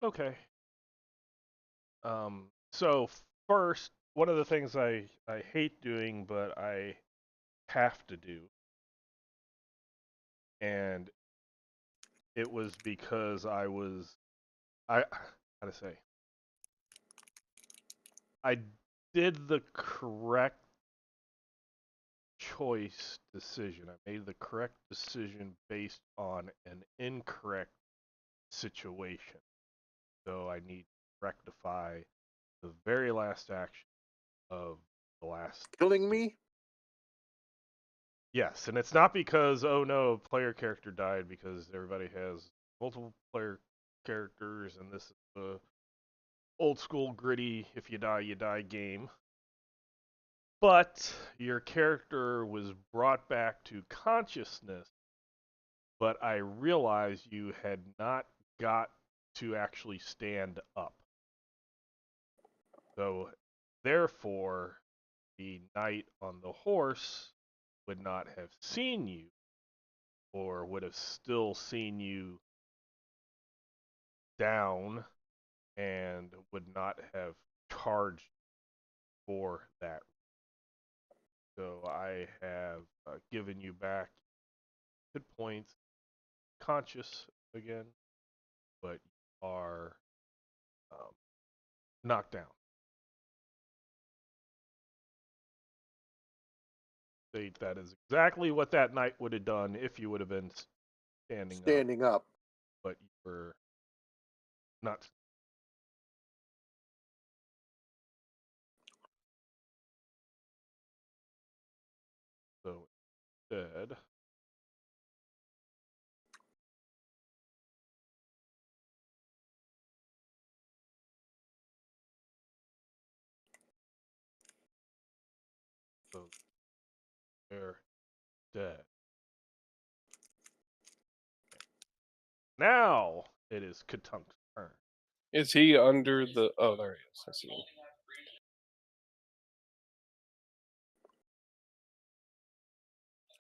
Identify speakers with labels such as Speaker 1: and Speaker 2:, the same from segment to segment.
Speaker 1: Okay. So first, one of the things I hate doing, but I have to do, and it was because I how to say I did the correct choice decision. I made the correct decision based on an incorrect situation. So I need to rectify the very last action of the last.
Speaker 2: Killing me?
Speaker 1: Yes, and it's not because, oh no, a player character died, because everybody has multiple player characters, and this is the old school gritty, if you die game. But your character was brought back to consciousness, but I realized you had not got to actually stand up. So, therefore, the knight on the horse would not have seen you, or would have still seen you down, and would not have charged for that. So I have given you back hit points, conscious again, but you are um, knocked down. That is exactly what that knight would have done if you would have been standing up,
Speaker 2: Standing up.
Speaker 1: but you were not. So instead, so they're dead. Now it is Katunk's turn.
Speaker 3: Is he under the? Oh, there he is. I see him.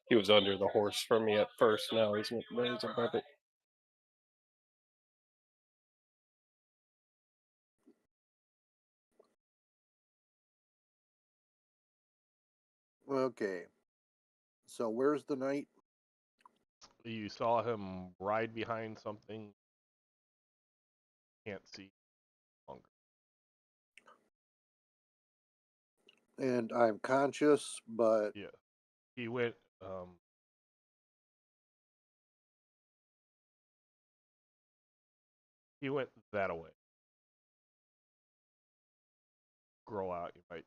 Speaker 3: He was under the horse from me at first. Now he's above it.
Speaker 2: Okay. So where's the knight?
Speaker 1: You saw him ride behind something. Can't see longer.
Speaker 2: And I'm conscious, but
Speaker 1: Yeah, he went. He went that away. Grow out. You might.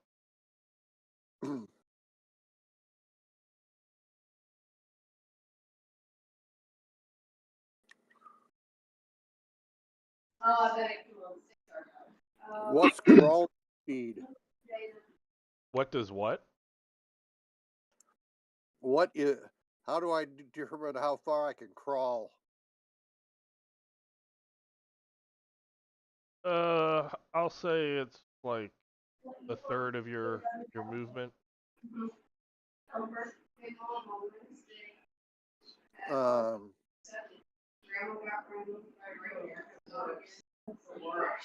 Speaker 2: what's crawl speed?
Speaker 1: What does what?
Speaker 2: What is? How do I determine how far I can crawl?
Speaker 1: I'll say it's like a third of your movement.
Speaker 2: Um,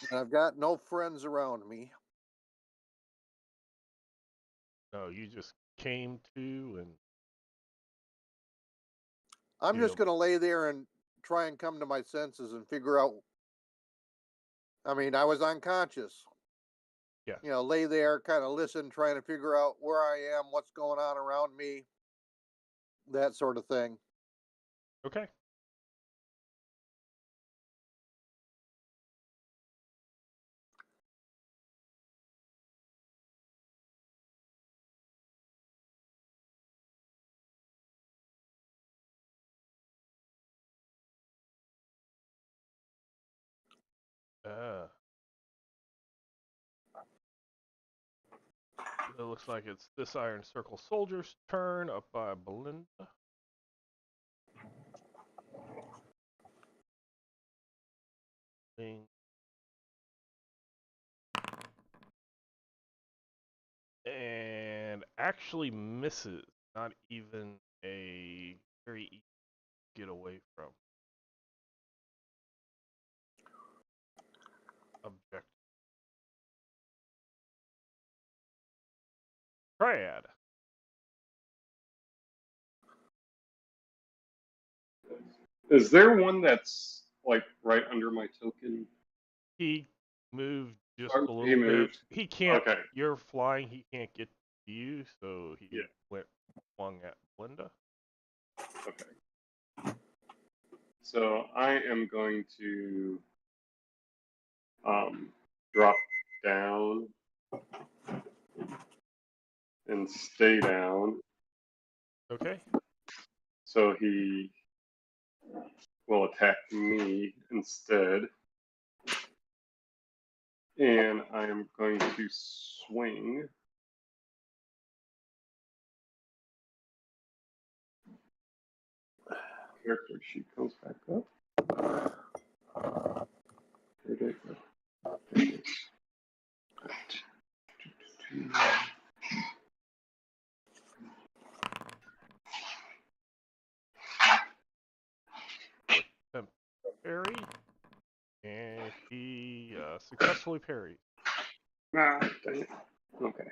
Speaker 2: and I've got no friends around me.
Speaker 1: No, you just came to, and
Speaker 2: I'm
Speaker 1: you
Speaker 2: just
Speaker 1: know,
Speaker 2: going to lay there and try and come to my senses and figure out. I mean, I was unconscious.
Speaker 1: yes.
Speaker 2: Lay there, kind of listen, trying to figure out where I am, what's going on around me, that sort of thing.
Speaker 1: Okay. It looks like it's this Iron Circle soldier's turn, up by Belinda. And actually misses. Not even a very easy to get away from. Triad.
Speaker 3: Is there one that's like right under my token?
Speaker 1: He moved just
Speaker 3: Oh,
Speaker 1: a
Speaker 3: he
Speaker 1: little bit.
Speaker 3: moved.
Speaker 1: He can't.
Speaker 3: Okay.
Speaker 1: You're flying. He can't get to you, so he
Speaker 3: Yeah.
Speaker 1: went flung at Linda.
Speaker 3: Okay. So I am going to drop down and stay down.
Speaker 1: Okay.
Speaker 3: So he will attack me instead. And I am going to swing. Character sheet comes back up. There it is. There it is.
Speaker 1: Parry, and he successfully parried.
Speaker 3: Ah, dang it. Okay.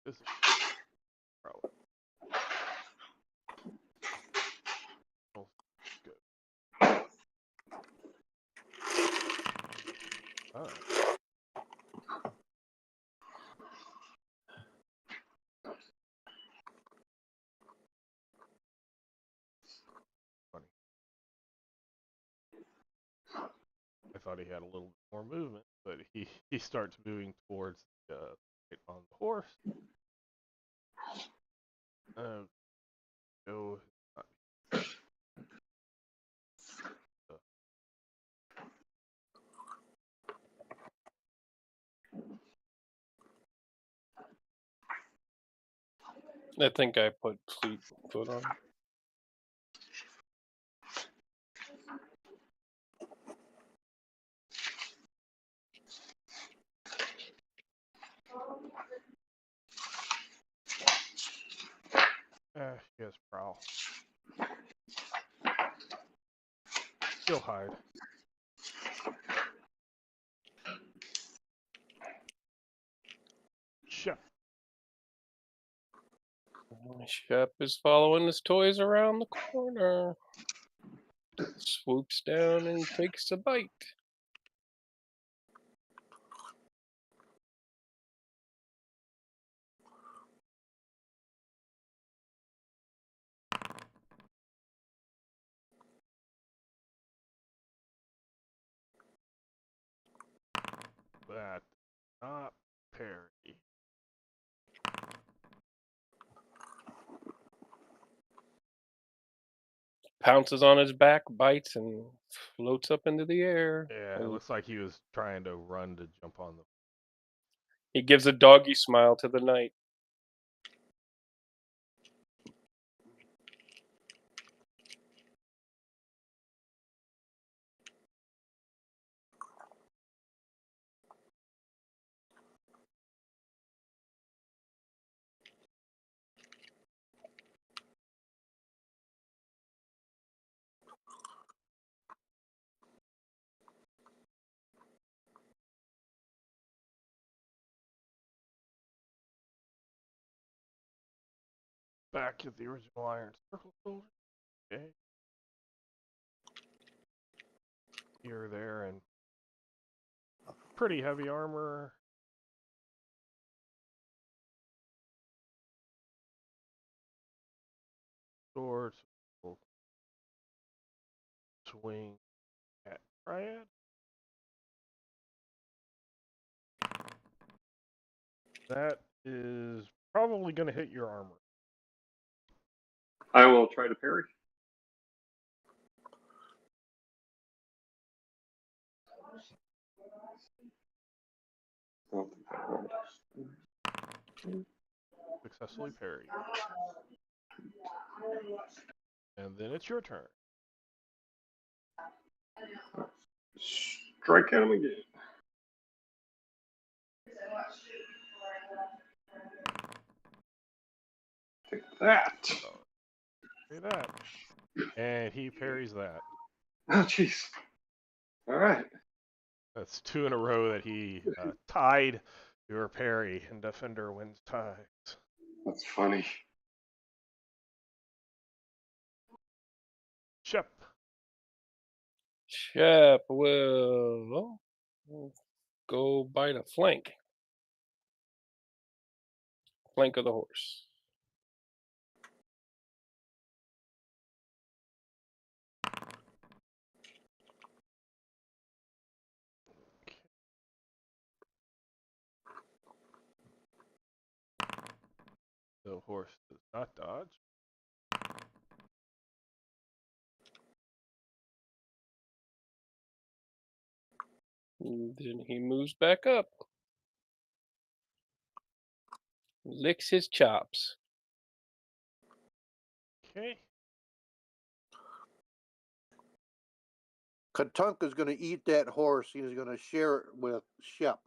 Speaker 1: This is probably good. All right. Funny. I thought he had a little bit more movement, but he starts moving towards right on the horse. Go.
Speaker 3: I think I put Fleetfoot on.
Speaker 1: She has prowl. She'll hide. Shep.
Speaker 3: Shep is following his toys around the corner. Swoops down and takes a bite.
Speaker 1: That not parry.
Speaker 3: Pounces on his back, bites, and floats up into the air.
Speaker 1: Yeah, it looks like he was trying to run to jump on the.
Speaker 3: He gives a doggy smile to the knight.
Speaker 1: Back at the original Iron Circle soldier. Okay. Here, there, and pretty heavy armor. Swords. Swing at Triad. That is probably going to hit your armor.
Speaker 3: I will try to parry.
Speaker 1: Successfully parry. And then it's your turn.
Speaker 3: Strike at him again.
Speaker 4: Take that.
Speaker 1: Say that. And he parries that.
Speaker 4: Oh, jeez. All right.
Speaker 1: That's 2 in a row that he tied your parry, and defender wins ties.
Speaker 4: That's funny.
Speaker 1: Shep.
Speaker 3: Shep will go bite a flank. Flank of the horse.
Speaker 1: The horse does not dodge.
Speaker 3: And then he moves back up. Licks his chops.
Speaker 1: Okay.
Speaker 2: Katunk is going to eat that horse. He's going to share it with Shep.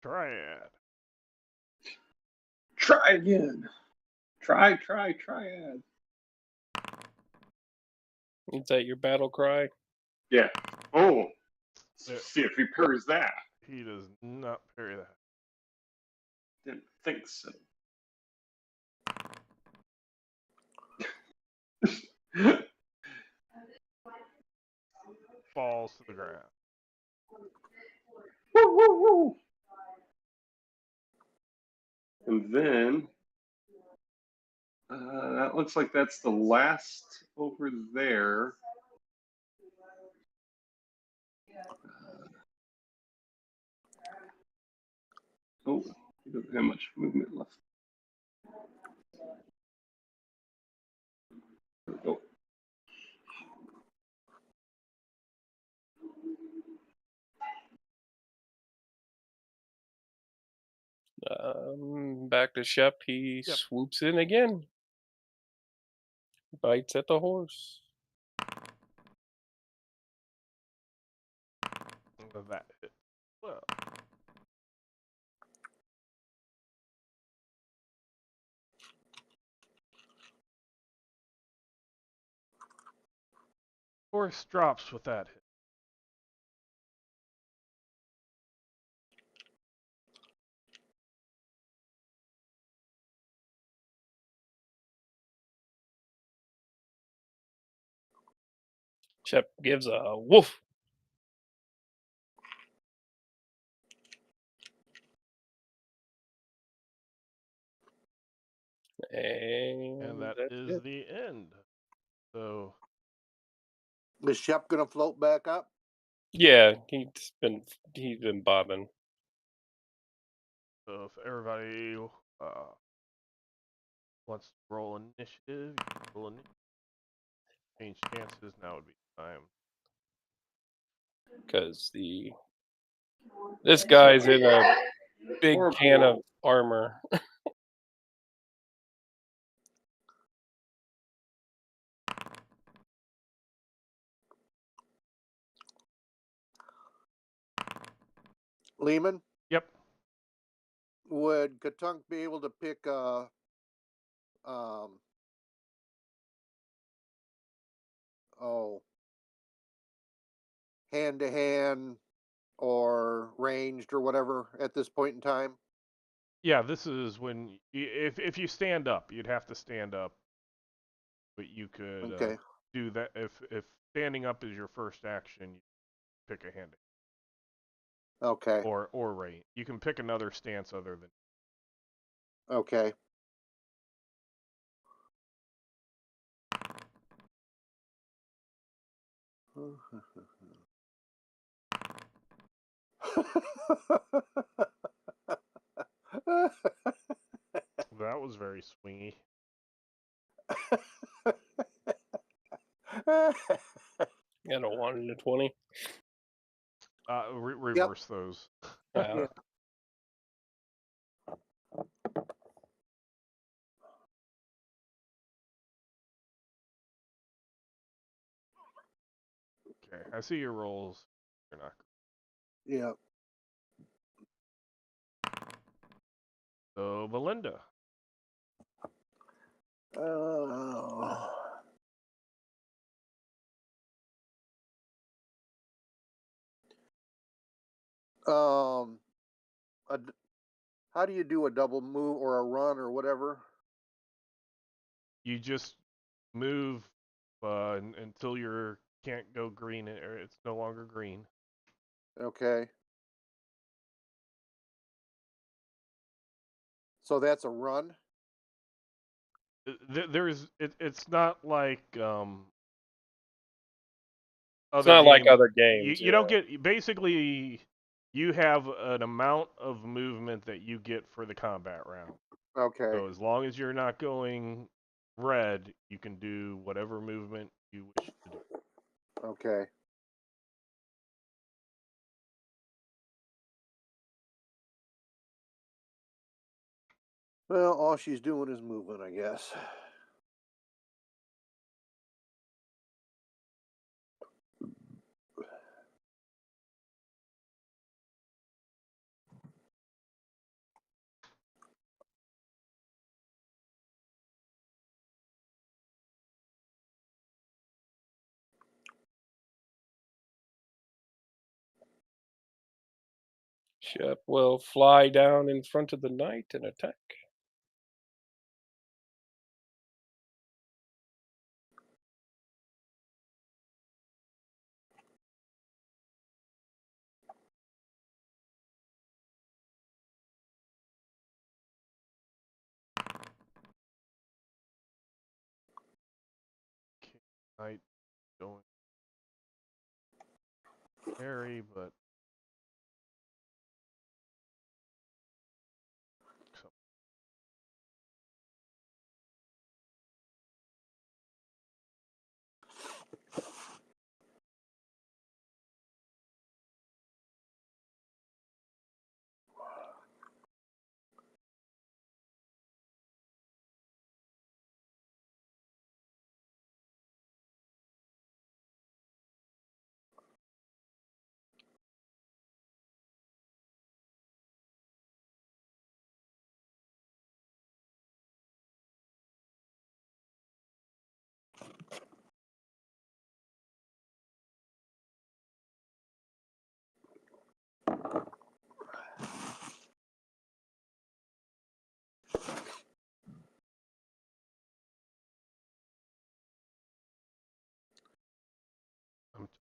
Speaker 1: Triad.
Speaker 4: Try again. Try. Triad.
Speaker 3: Is that your battle cry?
Speaker 4: Yeah. Oh.
Speaker 1: Yeah.
Speaker 4: See if he parries that.
Speaker 1: He does not parry that.
Speaker 4: Didn't think so.
Speaker 1: Falls to the ground.
Speaker 4: Woo, woo, woo. And then that looks like that's the last over there. Oh, he doesn't have much movement left. There we go.
Speaker 3: Back to Shep. He
Speaker 1: Yep.
Speaker 3: swoops in again. Bites at the horse.
Speaker 1: That hit. Well. Horse drops with that hit.
Speaker 3: Shep gives a woof.
Speaker 1: And that
Speaker 3: that's
Speaker 1: is
Speaker 3: it.
Speaker 1: the end. So
Speaker 2: Is Shep going to float back up?
Speaker 3: Yeah, he's been bobbing.
Speaker 1: if everybody wants to roll initiative, roll initiative. Change chances, now would be time.
Speaker 3: Because this guy's in a big
Speaker 4: Horrible.
Speaker 3: can of armor.
Speaker 2: Lehman,
Speaker 1: Yep.
Speaker 2: would Katunk be able to pick a hand-to-hand or ranged or whatever at this point in time?
Speaker 1: Yeah, this is when if you stand up, you'd have to stand up, but you could
Speaker 2: Okay.
Speaker 1: do that if standing up is your first action. You pick a hand
Speaker 2: Okay.
Speaker 1: or range. You can pick another stance other than.
Speaker 2: Okay.
Speaker 1: That was very swingy.
Speaker 3: Got a 1 and a 20.
Speaker 1: Reverse those.
Speaker 2: Yeah.
Speaker 1: Okay, I see your rolls. You're not.
Speaker 2: Yeah.
Speaker 1: So, Melinda.
Speaker 2: How do you do a double move or a run or whatever?
Speaker 1: You just move until you can't go green, or it's no longer green.
Speaker 2: Okay. So that's a run?
Speaker 1: It's not like
Speaker 3: It's
Speaker 1: other
Speaker 3: not like
Speaker 1: games.
Speaker 3: other
Speaker 1: You
Speaker 3: games.
Speaker 1: you don't get, basically you have an amount of movement that you get for the combat round.
Speaker 2: Okay.
Speaker 1: So as long as you're not going red, you can do whatever movement you wish to do.
Speaker 2: Okay. Well, all she's doing is moving, I guess.
Speaker 3: Shep will fly down in front of the knight and attack.
Speaker 1: Okay, knight going Harry, but so,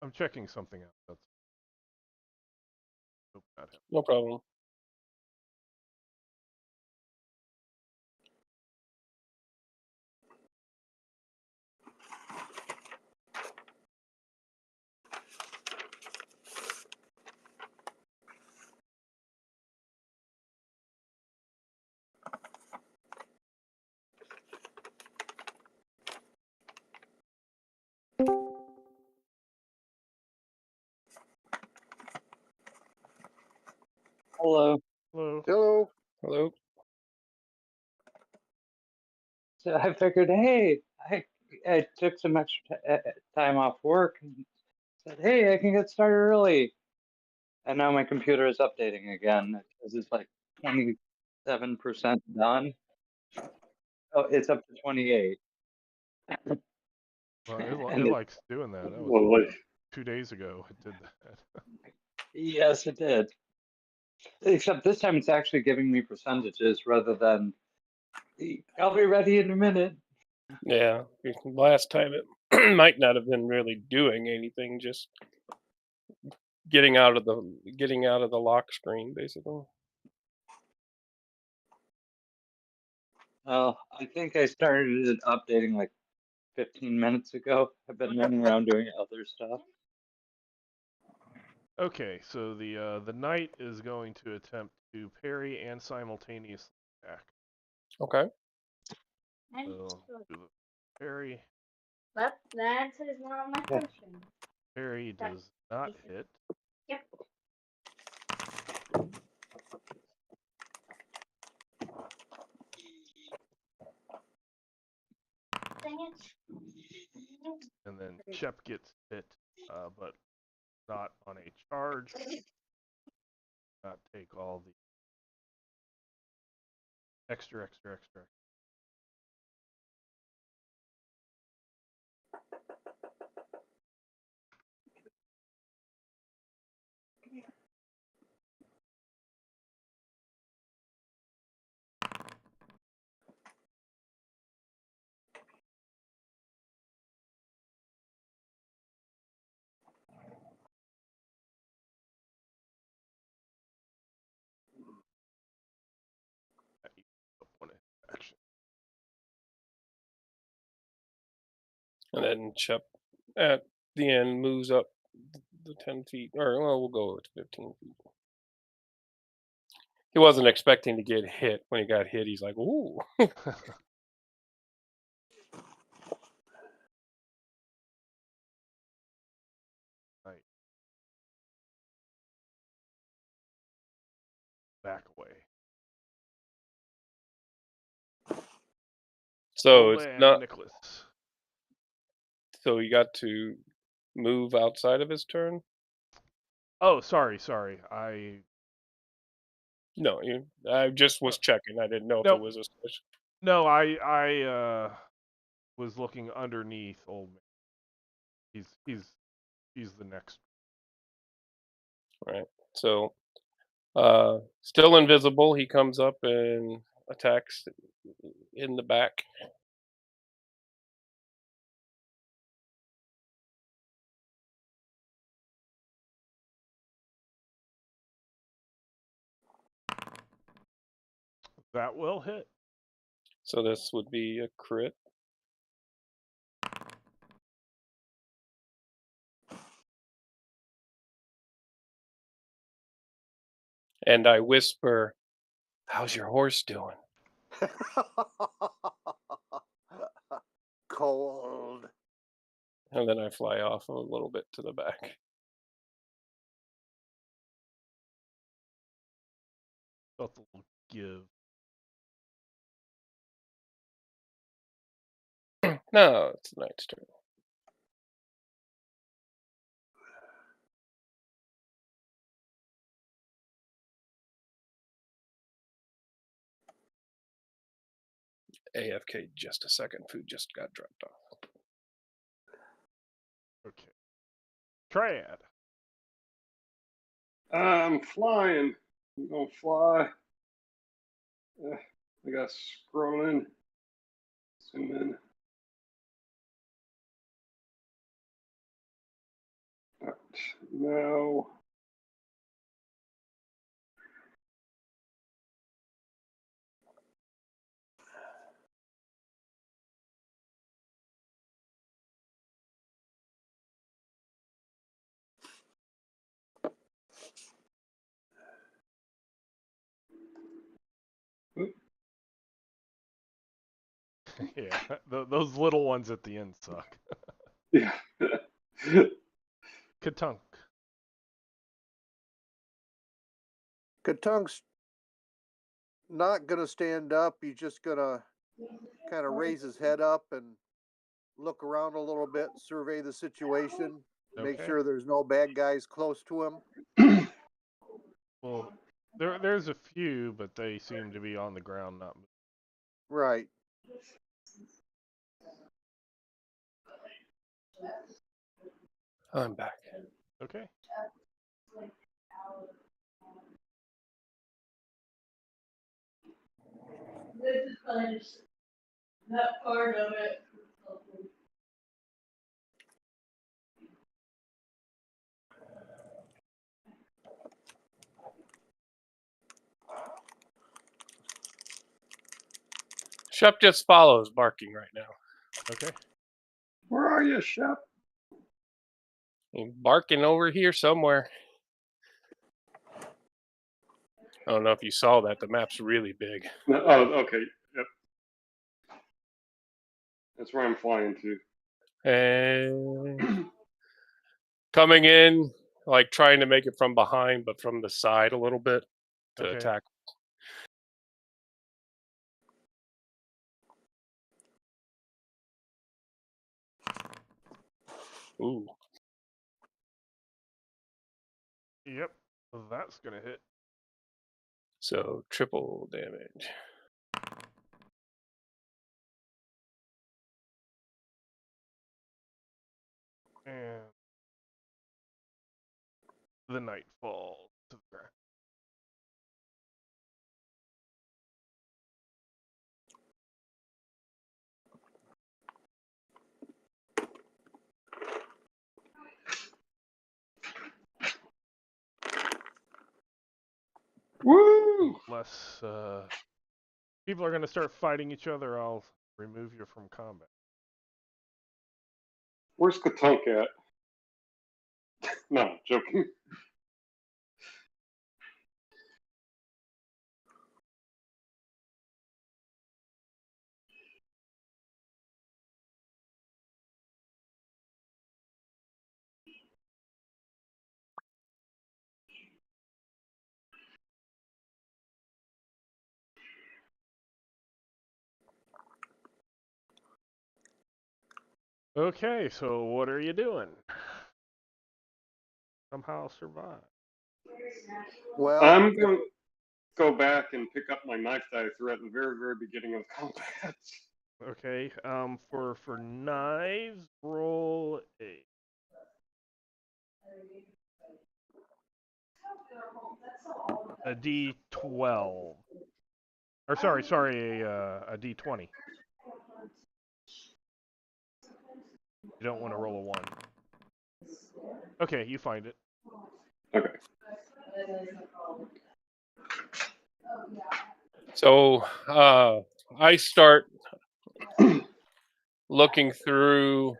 Speaker 1: I'm checking something out. That's nope, not him.
Speaker 3: No problem.
Speaker 5: Hello.
Speaker 1: Hello.
Speaker 2: Hello.
Speaker 3: Hello.
Speaker 5: So I figured, hey, I took some extra time off work and said, hey, I can get started early. And now my computer is updating again because it's like 27% done. Oh, it's up to 28.
Speaker 1: Well,
Speaker 5: And
Speaker 1: it likes doing that. That was
Speaker 4: Well,
Speaker 1: 2 days ago. It did that.
Speaker 5: yes, it did. Except this time it's actually giving me percentages rather than, I'll be ready in a minute.
Speaker 3: Yeah. Last time it might not have been really doing anything, just getting out of the lock screen, basically.
Speaker 5: Well, I think I started it updating like 15 minutes ago. I've been running around doing other stuff.
Speaker 1: Okay, so the knight is going to attempt to parry and simultaneously attack.
Speaker 3: Okay.
Speaker 1: So do the parry.
Speaker 6: But the answer is not my question.
Speaker 1: Parry does not hit.
Speaker 6: Yep. Dang it.
Speaker 1: And then Shep gets hit, but not on a charge. Not take all the Extra. One action.
Speaker 3: And then Shep at the end moves up the 10 feet, or well, we'll go to 15 feet. He wasn't expecting to get hit. When he got hit, he's like, "Ooh!"
Speaker 1: Right. Back away.
Speaker 3: So
Speaker 1: Ola
Speaker 3: it's
Speaker 1: and
Speaker 3: not.
Speaker 1: Nicholas.
Speaker 3: So he got to move outside of his turn.
Speaker 1: Oh, sorry.
Speaker 3: No, I just was checking. I didn't know if
Speaker 1: No.
Speaker 3: it was a switch.
Speaker 1: No, I was looking underneath old man. He's the next.
Speaker 3: Right. So, still invisible. He comes up and attacks in the back.
Speaker 1: That will hit.
Speaker 3: So this would be a crit. And I whisper, "How's your horse doing?"
Speaker 2: Cold.
Speaker 3: And then I fly off a little bit to the back.
Speaker 1: Felt a little give.
Speaker 3: No, it's Knight's turn. AFK just a second. Food just got dropped off.
Speaker 1: Okay. Triad.
Speaker 4: I'm flying. I'm gonna fly. I got scrolling. Zoom in. Right. Now.
Speaker 1: Yeah, those little ones at the end suck.
Speaker 4: Yeah.
Speaker 1: Katunk.
Speaker 2: Katunk's not gonna stand up. He's just gonna kind of raise his head up and look around a little bit, survey the situation, make
Speaker 1: Okay.
Speaker 2: sure there's no bad guys close to him.
Speaker 1: Well, there's a few, but they seem to be on the ground, not moving.
Speaker 2: Right.
Speaker 3: I'm back.
Speaker 1: Okay.
Speaker 6: This is fun. That part of it.
Speaker 3: Shep just follows, barking right now.
Speaker 1: Okay.
Speaker 4: Where are you, Shep?
Speaker 3: He's barking over here somewhere. I don't know if you saw that. The map's really big.
Speaker 4: No, oh, okay. Yep. That's where I'm flying to.
Speaker 3: And coming in, like trying to make it from behind, but from the side a little bit to
Speaker 1: Okay.
Speaker 3: attack. Ooh.
Speaker 1: Yep. That's gonna hit.
Speaker 3: So triple damage.
Speaker 1: And the night falls to the ground.
Speaker 3: Woo!
Speaker 1: Unless people are going to start fighting each other, I'll remove you from combat.
Speaker 4: Where's Katunk at? No, joking.
Speaker 1: Okay, so what are you doing? Somehow survive.
Speaker 2: Well,
Speaker 4: I'm going to go back and pick up my knife that I threw at the very, very beginning of combat.
Speaker 1: Okay, for knives, roll a D12. Or sorry, a D20. You don't want to roll a 1. Okay, you find it.
Speaker 4: Okay.
Speaker 3: So I start looking through.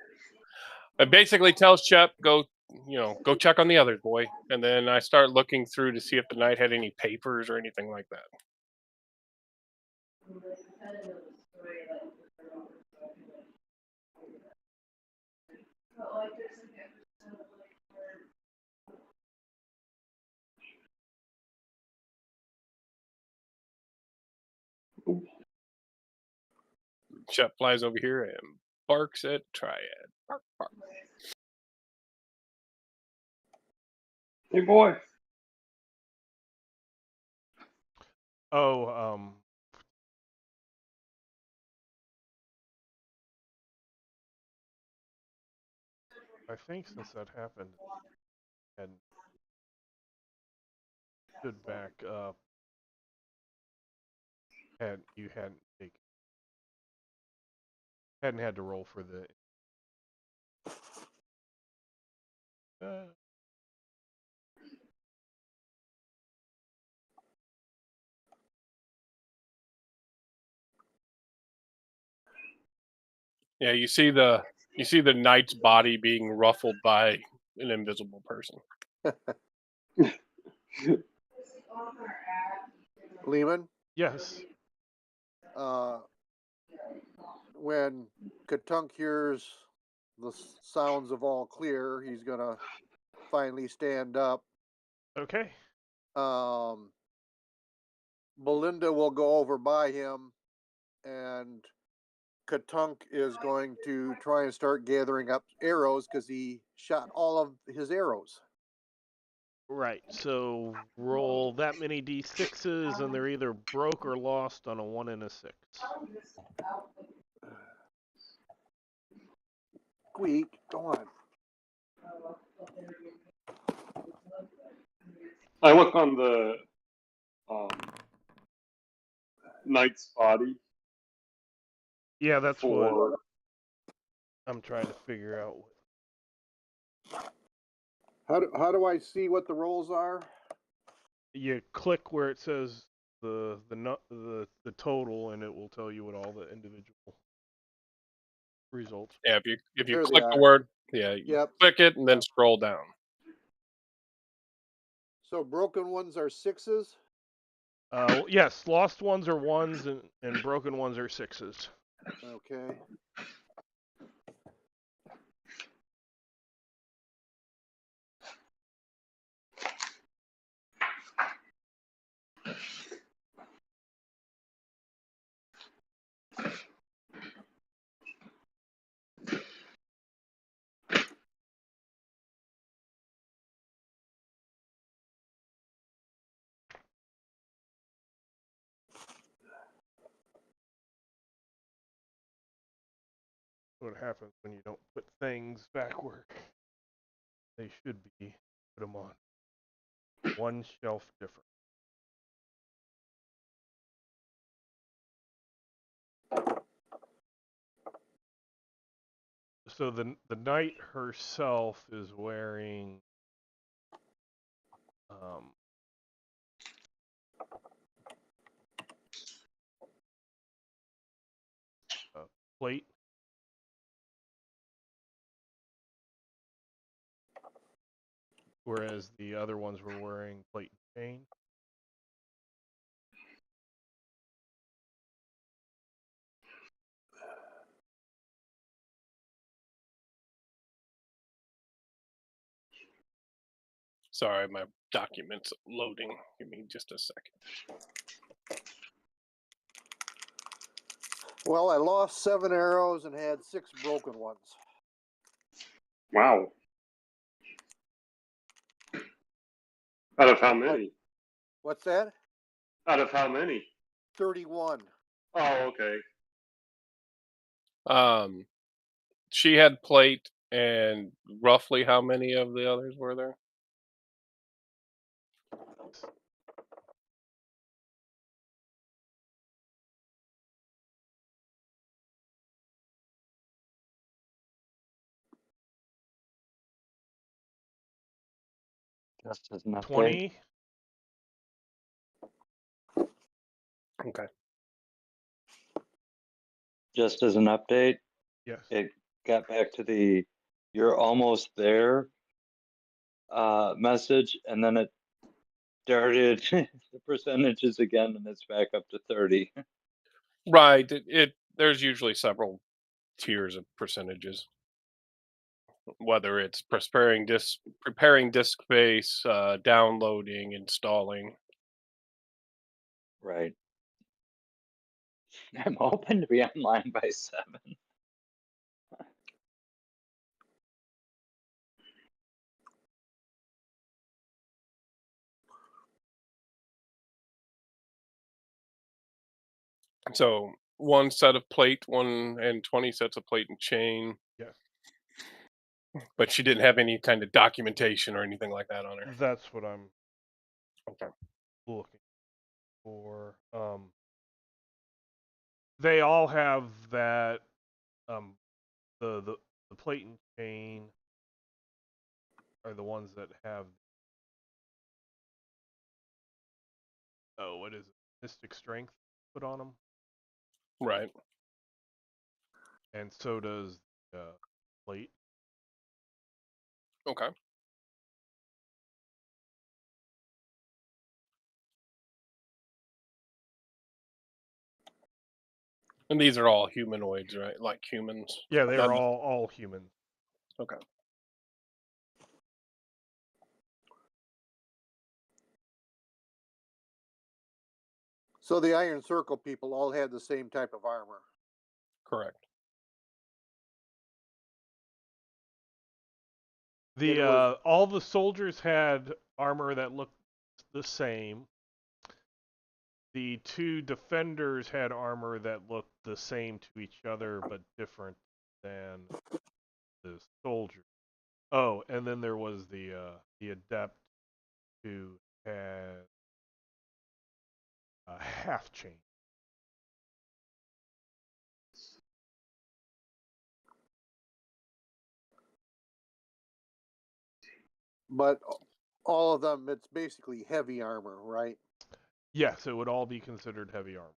Speaker 3: It basically tells Shep, go check on the others, boy. And then I start looking through to see if the knight had any papers or anything like that. Shep flies over here and barks at Triad. Bark, bark.
Speaker 4: Hey, boy.
Speaker 1: Oh, I think since that happened, and stood back up, you hadn't had to roll for the.
Speaker 3: Yeah, you see the knight's body being ruffled by an invisible person.
Speaker 2: Lehman,
Speaker 1: Yes.
Speaker 2: when Katunk hears the sounds of all clear, he's gonna finally stand up.
Speaker 1: Okay.
Speaker 2: Belinda will go over by him, and Katunk is going to try and start gathering up arrows because he shot all of his arrows.
Speaker 1: Right. So roll that many D6s, and they're either broke or lost on a 1 and a 6.
Speaker 2: Squeak, go on.
Speaker 4: I look on the knight's body.
Speaker 1: Yeah, that's what
Speaker 4: For
Speaker 1: I'm trying to figure out.
Speaker 2: How do I see what the rolls are?
Speaker 1: You click where it says the total, and it will tell you what all the individual results.
Speaker 3: Yeah, if you
Speaker 2: There they
Speaker 3: click the
Speaker 2: are.
Speaker 3: word, you
Speaker 2: Yep.
Speaker 3: click it and then
Speaker 2: Yep.
Speaker 3: scroll down.
Speaker 2: So broken ones are 6s.
Speaker 1: Yes, lost ones are 1s, and broken ones are 6s.
Speaker 2: Okay.
Speaker 1: What happens when you don't put things backward. They should be. Put them on one shelf different. So the knight herself is wearing a plate, whereas the other ones were wearing plate and chain.
Speaker 3: Sorry, my document's loading. Give me just a second.
Speaker 2: Well, I lost 7 arrows and had 6 broken ones.
Speaker 4: Wow. Out of how many?
Speaker 2: What's that?
Speaker 4: Out of how many?
Speaker 2: 31.
Speaker 4: Oh, okay.
Speaker 3: She had plate, and roughly how many of the others were there?
Speaker 5: Just as an update.
Speaker 1: 20.
Speaker 3: Okay.
Speaker 5: Just as an update,
Speaker 1: Yes.
Speaker 5: it got back to the "you're almost there" message, and then it started the percentages again, and it's back up to 30.
Speaker 3: Right. There's usually several tiers of percentages. Whether it's preparing disk space, downloading, installing.
Speaker 5: Right. I'm hoping to be online by 7.
Speaker 3: So one set of plate, 20 sets of plate and chain.
Speaker 1: Yes.
Speaker 3: But she didn't have any kind of documentation or anything like that on her.
Speaker 1: That's what I'm
Speaker 3: Okay.
Speaker 1: looking for. They all have that. The plate and chain are the ones that have. Oh, what is it? Mystic strength put on them,
Speaker 3: Right.
Speaker 1: and so does the plate.
Speaker 3: Okay. And these are all humanoids, right? Like humans.
Speaker 1: Yeah, they're
Speaker 3: None-
Speaker 1: all human.
Speaker 3: Okay.
Speaker 2: So the Iron Circle people all had the same type of armor.
Speaker 3: Correct.
Speaker 1: The
Speaker 2: It was-
Speaker 1: all the soldiers had armor that looked the same. The 2 defenders had armor that looked the same to each other but different than the soldiers. Oh, and then there was the adept who had a half chain.
Speaker 2: But all of them, it's basically heavy armor, right?
Speaker 1: Yes, it would all be considered heavy armor.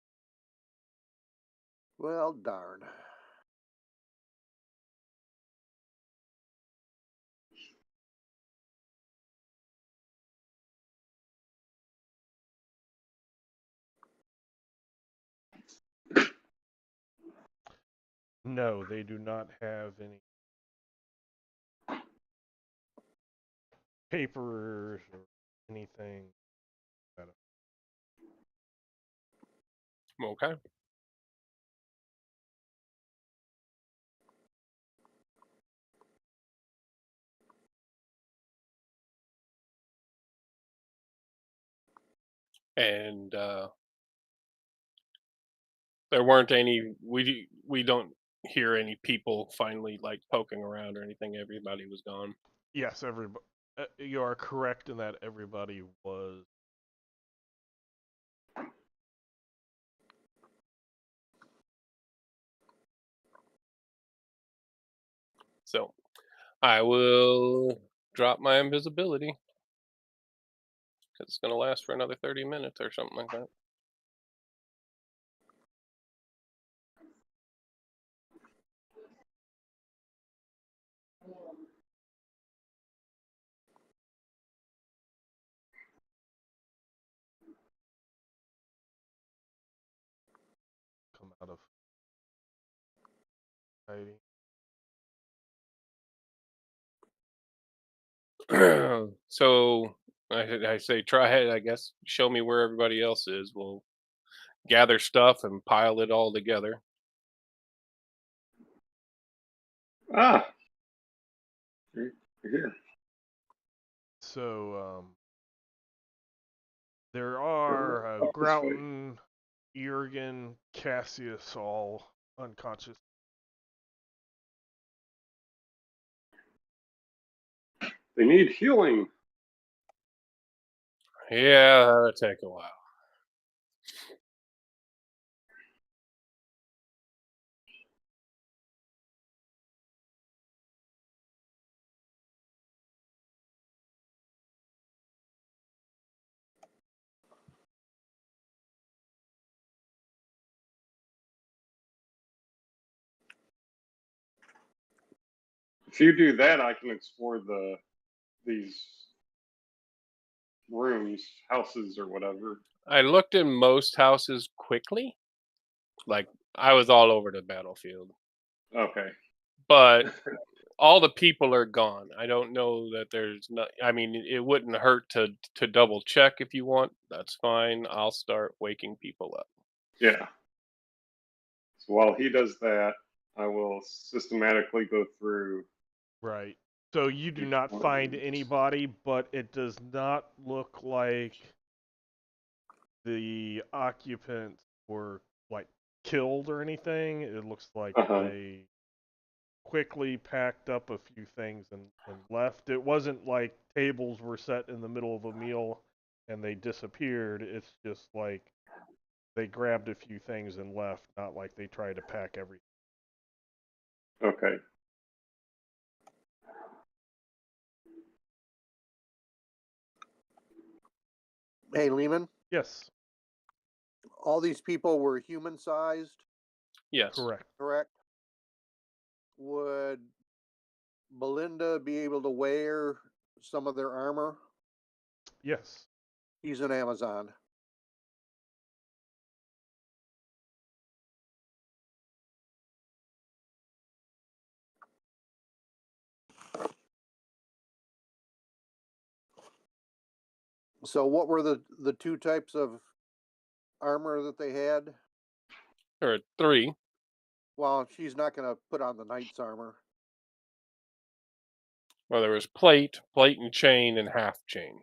Speaker 2: Well, darn.
Speaker 1: No, they do not have any papers or anything.
Speaker 3: Okay. And there weren't any. We don't hear any people finally like poking around or anything. Everybody was gone.
Speaker 1: Yes, everybody. You are correct in that everybody was.
Speaker 3: So I will drop my invisibility because it's going to last for another 30 minutes or something like that.
Speaker 1: Come out of hiding.
Speaker 3: So I say try it. I guess show me where everybody else is. We'll gather stuff and pile it all together.
Speaker 4: Ah, you're here.
Speaker 1: So there
Speaker 4: Go
Speaker 1: are
Speaker 4: up this way.
Speaker 1: Grouton, Jurgen, Cassius all unconscious.
Speaker 4: They need healing.
Speaker 3: Yeah, that'll take a while.
Speaker 4: If you do that, I can explore these rooms, houses, or whatever.
Speaker 3: I looked in most houses quickly. Like I was all over the battlefield,
Speaker 4: Okay.
Speaker 3: but all the people are gone. I don't know that there's not. I mean, it wouldn't hurt to double check if you want. That's fine. I'll start waking people up.
Speaker 4: Yeah. So while he does that, I will systematically go through.
Speaker 1: Right. So you do
Speaker 4: Each
Speaker 1: not
Speaker 4: one of
Speaker 1: find
Speaker 4: these.
Speaker 1: anybody, but it does not look like the occupants were like killed or anything. It looks like
Speaker 4: Uh-huh.
Speaker 1: they quickly packed up a few things and left. It wasn't like tables were set in the middle of a meal and they disappeared. It's just like they grabbed a few things and left, not like they tried to pack everything.
Speaker 4: Okay.
Speaker 2: Hey, Lehman,
Speaker 1: Yes,
Speaker 2: all these people were human sized,
Speaker 3: Yes.
Speaker 1: correct.
Speaker 2: correct? Would Belinda be able to wear some of their armor?
Speaker 1: Yes.
Speaker 2: He's an Amazon. So what were the two types of armor that they had?
Speaker 3: There are 3.
Speaker 2: Well, she's not going to put on the knight's armor.
Speaker 3: Well, there was plate and chain, and half chain.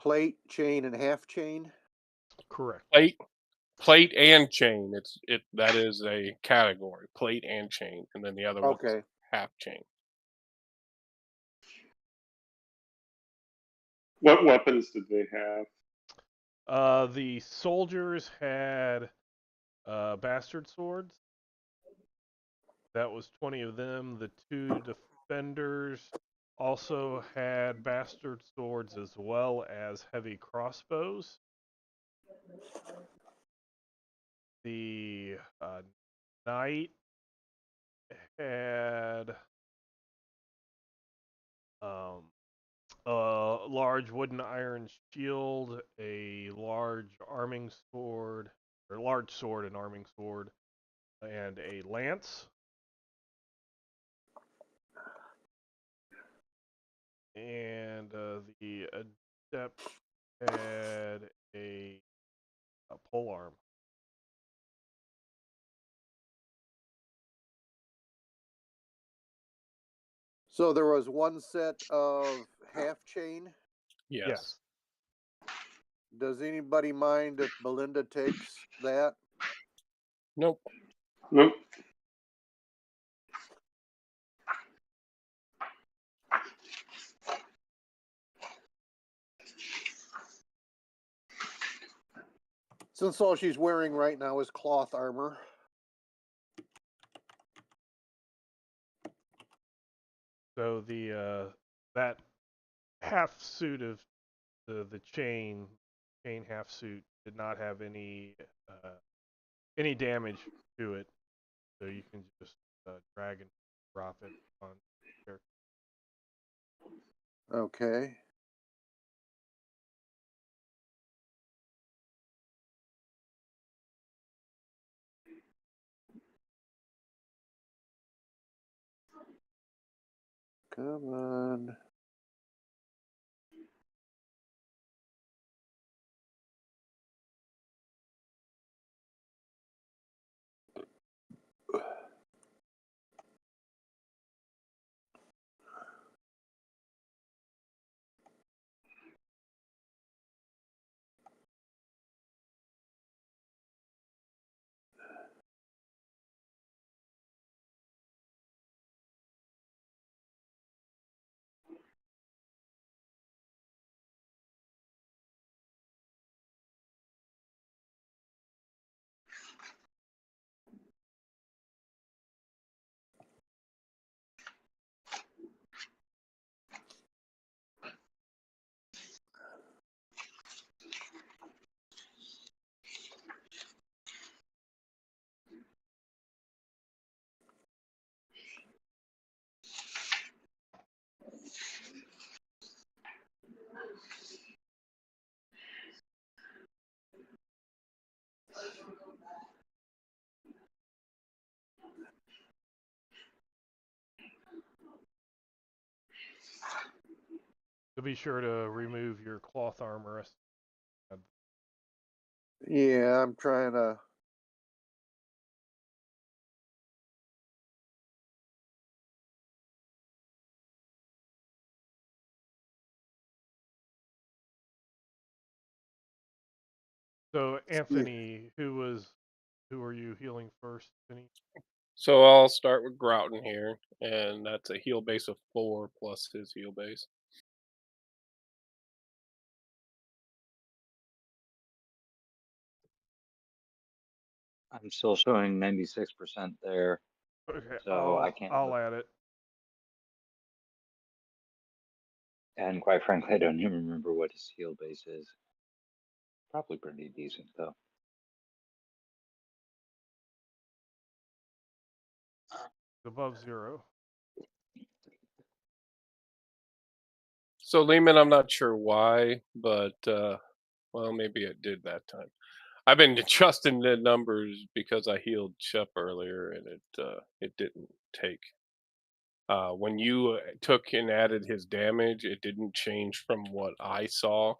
Speaker 2: Plate, chain, and half chain.
Speaker 1: Correct.
Speaker 3: Plate and chain. That is a category. Plate and chain, and then the other one's
Speaker 2: Okay.
Speaker 3: half chain.
Speaker 4: What weapons did they have?
Speaker 1: The soldiers had bastard swords. That was 20 of them. The 2 defenders also had bastard swords as well as heavy crossbows. The knight had a large wooden iron shield, a large arming sword, or large sword and arming sword, and a lance. And the adept had a pole arm.
Speaker 2: So there was one set of half chain.
Speaker 3: Yes.
Speaker 2: Does anybody mind if Belinda takes that?
Speaker 3: Nope.
Speaker 4: Nope.
Speaker 2: Since all she's wearing right now is cloth armor.
Speaker 1: So the that half suit of the chain half suit did not have any damage to it, so you can just drag and drop it on the character.
Speaker 2: Okay. Come on.
Speaker 1: So be sure to remove your cloth armor.
Speaker 2: Yeah, I'm trying to.
Speaker 1: So Anthony, who are you healing first, Anthony?
Speaker 3: So I'll start with Grouton here, and that's a heal base of 4 plus his heal base.
Speaker 5: I'm still showing 96% there,
Speaker 1: Okay,
Speaker 5: so I can't.
Speaker 1: I'll add it.
Speaker 5: And quite frankly, I don't even remember what his heal base is. Probably pretty decent though.
Speaker 1: Above 0.
Speaker 3: So Lehman, I'm not sure why, but well, maybe it did that time. I've been adjusting the numbers because I healed Shep earlier, and it didn't take. When you took and added his damage, it didn't change from what I saw.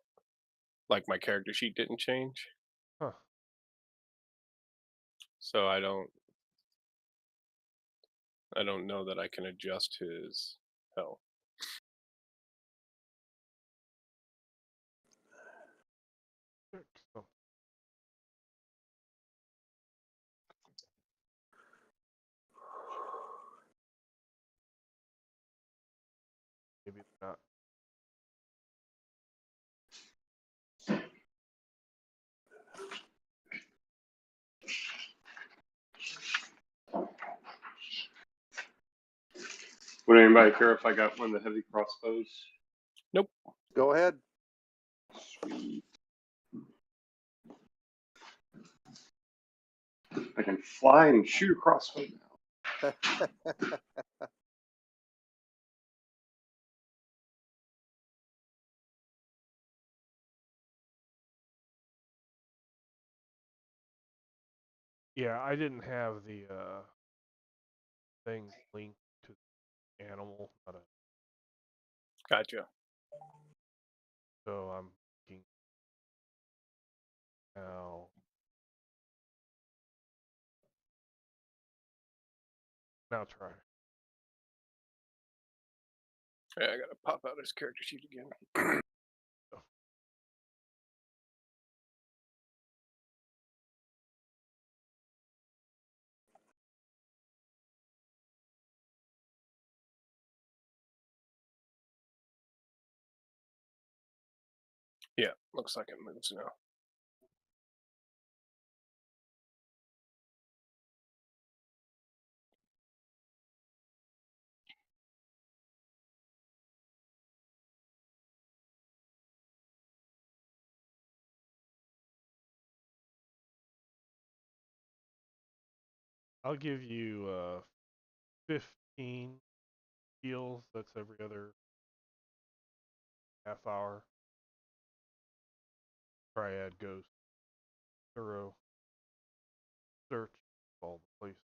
Speaker 3: Like my character sheet didn't change.
Speaker 1: Huh.
Speaker 3: So I don't know that I can adjust his health.
Speaker 1: So, maybe it's not.
Speaker 4: Would anybody care if I got one of the heavy crossbows?
Speaker 3: Nope.
Speaker 2: Go ahead.
Speaker 4: Sweet. I can fly and shoot a crossbow now.
Speaker 1: Yeah, I didn't have the thing linked to the animal,
Speaker 3: Gotcha.
Speaker 1: so I'm thinking now. Now try.
Speaker 3: Yeah, I gotta pop out his character sheet again. Yeah, looks like it moves now.
Speaker 1: I'll give you 15 heals. That's every other half hour. Triad goes thorough search of all the places.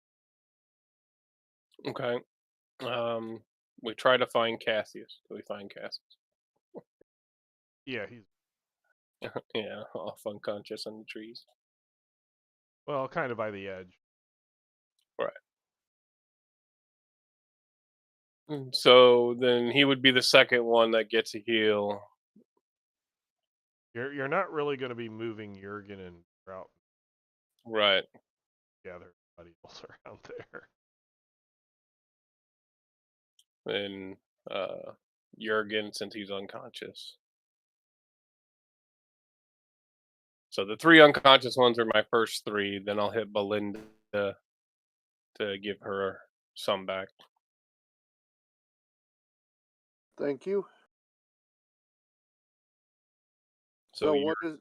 Speaker 3: Okay. We try to find Cassius. Do we find Cassius?
Speaker 1: Yeah, he's
Speaker 3: Yeah, off unconscious in the trees.
Speaker 1: well, kind of by the edge.
Speaker 3: Right. So then he would be the second one that gets a heal.
Speaker 1: You're not really going to be moving Jurgen and Trout
Speaker 3: Right.
Speaker 1: gather everybody else around there.
Speaker 3: And Jurgen, since he's unconscious. So the 3 unconscious ones are my first 3. Then I'll hit Belinda to give her some back.
Speaker 2: Thank you.
Speaker 3: So
Speaker 2: So what is?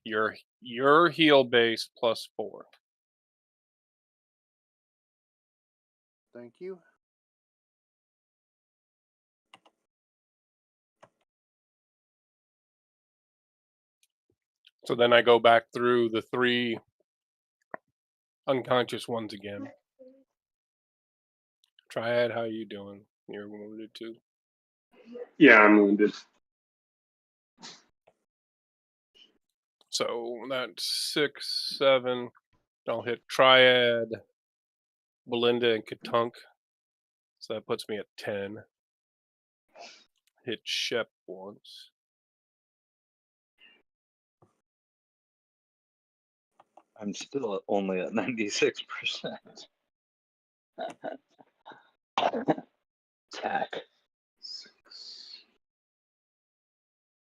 Speaker 3: your heal base plus 4.
Speaker 2: Thank you.
Speaker 3: So then I go back through the 3 unconscious ones again. Triad, how you doing? You're wounded too.
Speaker 4: Yeah, I'm wounded.
Speaker 3: So that's 6, 7. I'll hit Triad, Belinda, and Katunk. So that puts me at 10. Hit Shep once.
Speaker 5: I'm still only at 96%. Attack.
Speaker 4: 6.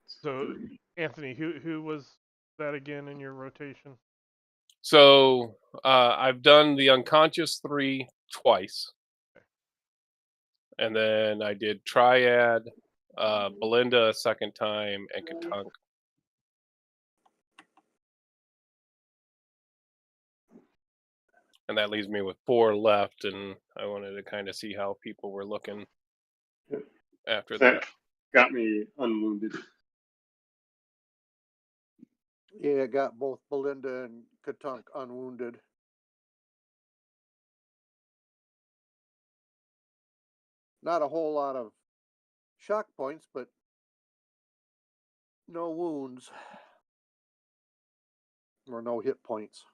Speaker 1: So, Anthony, who was that again in your rotation?
Speaker 3: So I've done the unconscious 3 twice. And then I did Triad, Belinda a second time, and Katunk. And that leaves me with 4 left, and I wanted to kind of see how people were looking after that.
Speaker 4: That got me unwounded.
Speaker 2: Yeah, I got both Belinda and Katunk unwounded. Not a whole lot of shock points, but no wounds or no hit points.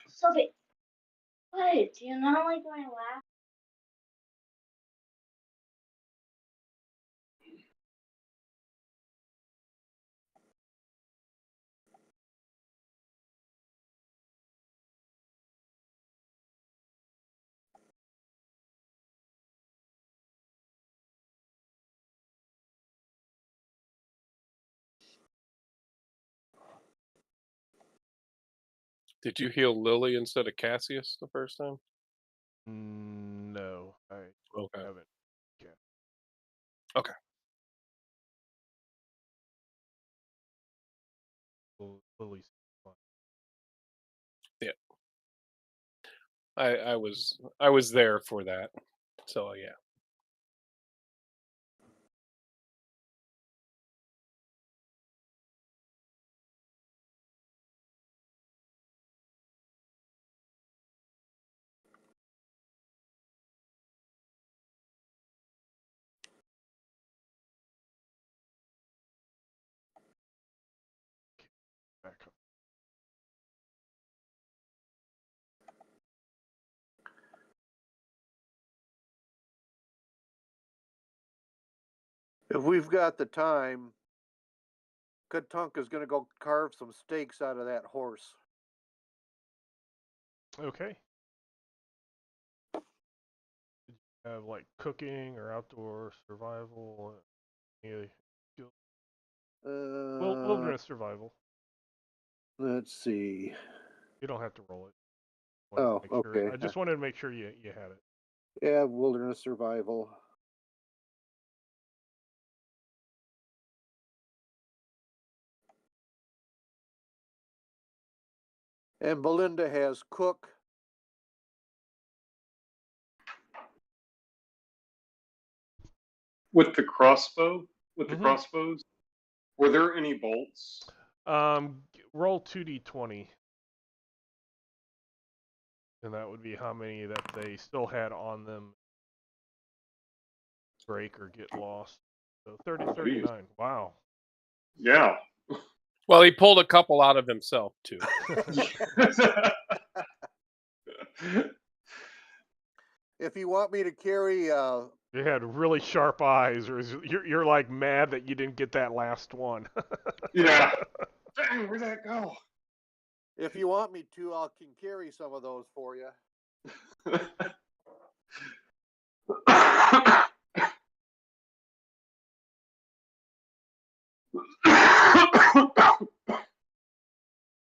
Speaker 6: Sophie, what? Do you not like when I laugh?
Speaker 3: Did you heal Lily instead of Cassius the first time?
Speaker 1: No, I
Speaker 3: Okay.
Speaker 1: haven't. Yeah.
Speaker 3: Okay.
Speaker 1: Lily's fine.
Speaker 3: Yeah. I was there for that. So yeah.
Speaker 1: Back up.
Speaker 2: If we've got the time, Katunk is going to go carve some steaks out of that horse.
Speaker 1: Okay. have like cooking or outdoor survival? Any skill? Wilderness survival.
Speaker 2: Let's see.
Speaker 1: You don't have to roll it.
Speaker 2: Oh,
Speaker 1: Sure.
Speaker 2: okay.
Speaker 1: I just wanted to make sure you had it.
Speaker 2: Yeah, wilderness survival. And Belinda has cook.
Speaker 4: With the crossbow, with the
Speaker 1: Mhm.
Speaker 4: crossbows, were there any bolts?
Speaker 1: Roll 2d20. And that would be how many that they still had on them break or get lost. So 30, 39. Wow.
Speaker 4: Yeah.
Speaker 3: Well, he pulled a couple out of himself too.
Speaker 2: If you want me to carry,
Speaker 1: You had really sharp eyes, or you're like mad that you didn't get that last one.
Speaker 4: Yeah. Dang, where'd that go?
Speaker 2: if you want me to, I can carry some of those for you.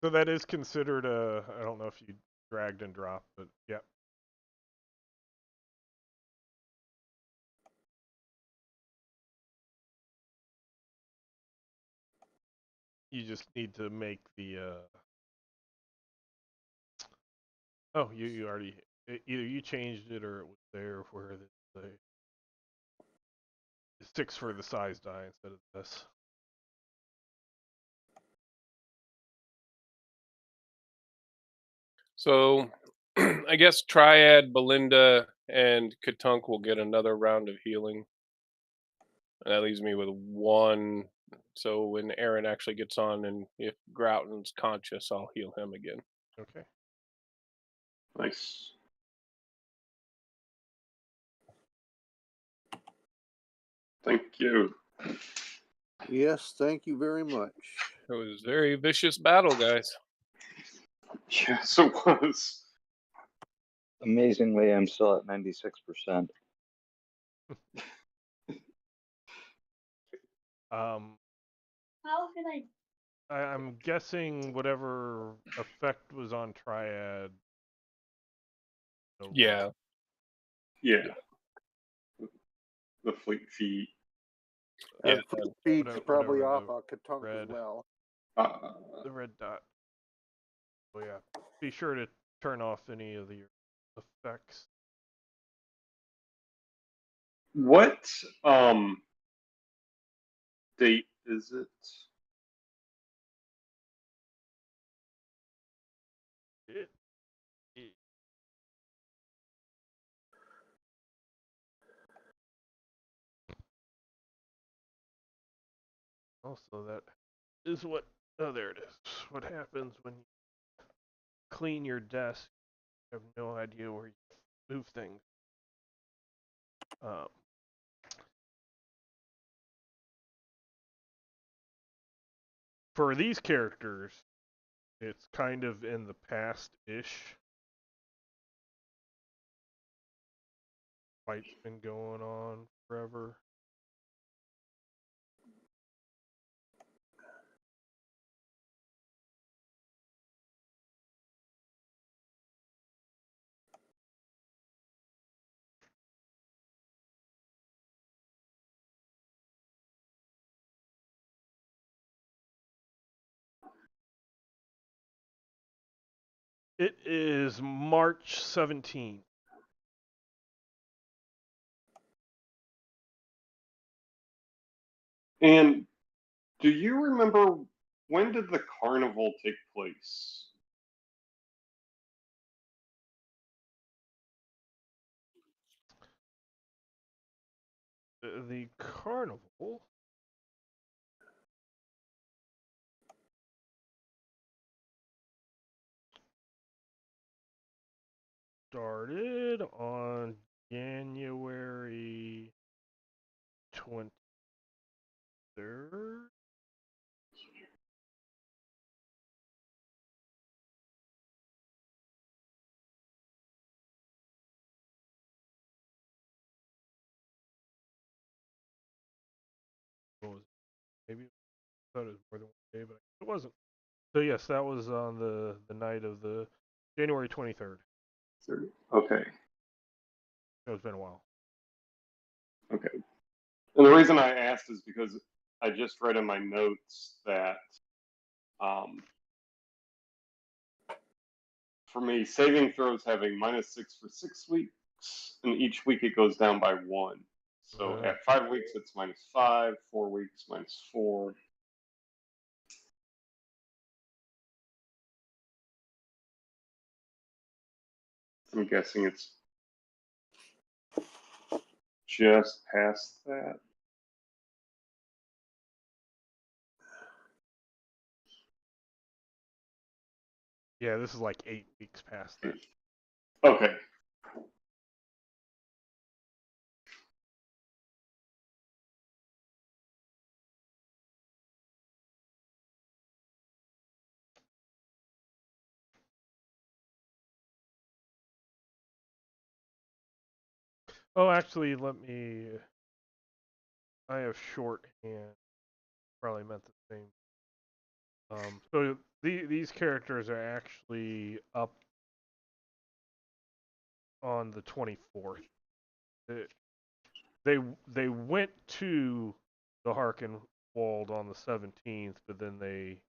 Speaker 1: So that is considered a. I don't know if you dragged and dropped, but yeah. You just need to make the. Oh, you already either you changed it or it was there where the 6 for the size die instead of this.
Speaker 3: So I guess Triad, Belinda, and Katunk will get another round of healing. And that leaves me with 1. So when Aaron actually gets on, and if Grouton's conscious, I'll heal him again.
Speaker 1: Okay.
Speaker 4: Nice. Thank you.
Speaker 2: Yes, thank you very much.
Speaker 3: It was a very vicious battle, guys.
Speaker 4: Yes, it was.
Speaker 5: Amazingly, I'm still at 96%.
Speaker 6: How can I?
Speaker 1: I'm guessing whatever effect was on Triad.
Speaker 3: Yeah.
Speaker 4: Yeah. The fleet feet.
Speaker 3: Yeah.
Speaker 2: And feet's
Speaker 1: whatever-
Speaker 2: probably
Speaker 1: whatever
Speaker 2: off
Speaker 1: the
Speaker 2: Katunk as
Speaker 1: red-
Speaker 2: well.
Speaker 1: The red dot. Oh yeah. Be sure to turn off any of the effects.
Speaker 4: What date is it?
Speaker 1: It also, that is what. Oh, there it is. What happens when you clean your desk? You have no idea where you move things. For these characters, it's kind of in the past-ish. Fight's been going on forever. It is March 17th.
Speaker 4: And do you remember when did the carnival take place?
Speaker 1: The carnival started on January 23rd. maybe I thought it was more than 1 day, but it wasn't. So yes, that was on the night of the January 23rd.
Speaker 4: 30. Okay.
Speaker 1: So it's been a while.
Speaker 4: Okay. And the reason I asked is because I just read in my notes that for me, saving throws have a -6 for 6 weeks, and each week it goes down by 1. So at 5 weeks, it's -5, 4 weeks, -4. I'm guessing it's just past that.
Speaker 1: Yeah, this is like 8 weeks past that.
Speaker 4: Okay.
Speaker 1: Oh, actually, let me. I have shorthand. Probably meant the same. So these characters are actually up on the 24th. They went to the Harkenwald on the 17th, but then they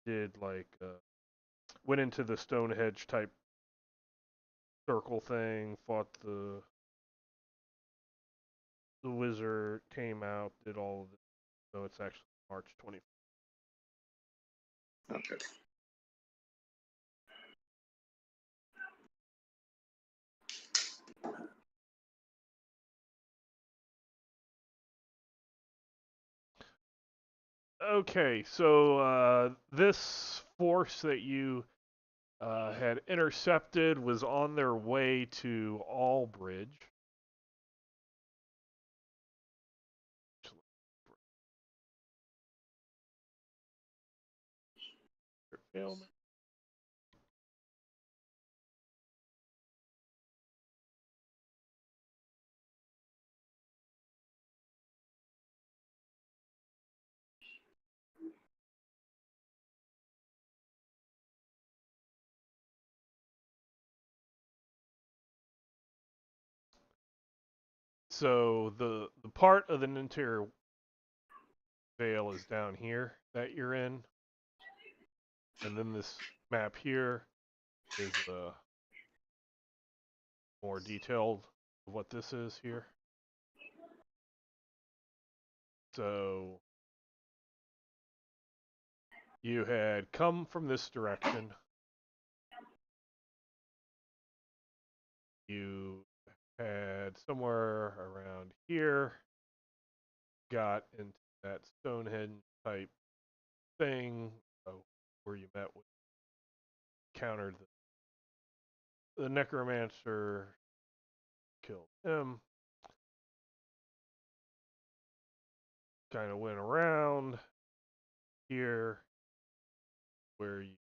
Speaker 1: did like went into the Stonehenge type circle thing, fought the wizard, came out, did all of it. So it's actually March 24th.
Speaker 4: Okay.
Speaker 1: Okay, so this force that you had intercepted was on their way to Albridge. So the part of the Nentir Vale is down here that you're in, and then this map here is more detailed of what this is here. So you had come from this direction. You had somewhere around here got into that Stonehenge type thing where you met with, countered the necromancer, killed him, kind of went around here where you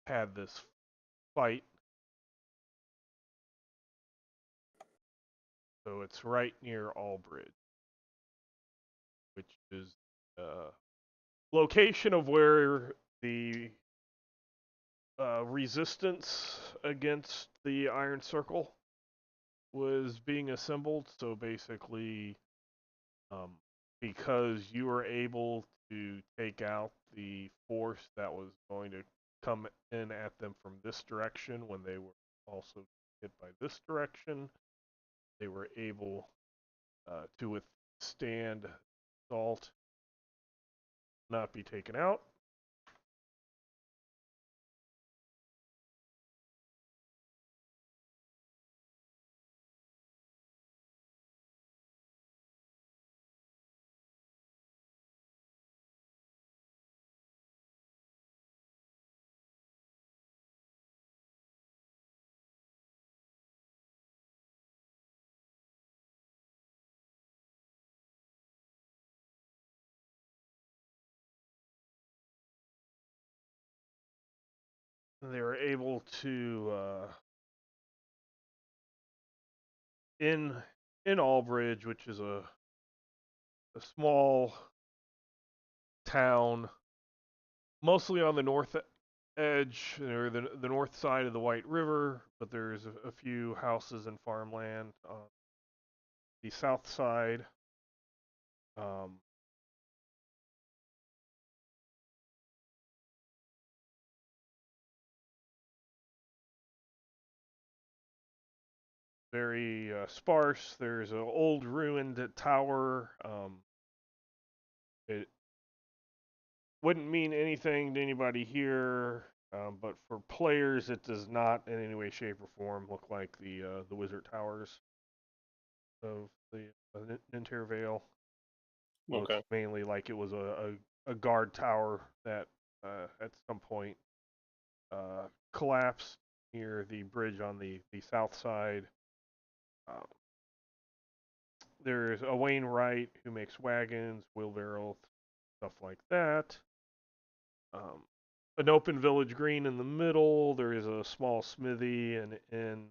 Speaker 1: had this fight. So it's right near Albridge, which is location of where the resistance against the Iron Circle was being assembled. So basically, because you were able to take out the force that was going to come in at them from this direction when they were also hit by this direction, they were able to withstand assault, not be taken out. They were able to in Albridge, which is a a small town, mostly on the north edge or the north side of the White River, but there's a few houses and farmland on the south side. Very sparse. There's an old ruined tower. It wouldn't mean anything to anybody here, but for players, it does not in any way, shape, or form look like the Wizard Towers of the Nentir Vale.
Speaker 3: Okay.
Speaker 1: Looks mainly like it was a guard tower that at some point collapsed near the bridge on the south side. There's a Wainwright who makes wagons, wheelbarrows, stuff like that. An open village green in the middle. There is a small smithy and an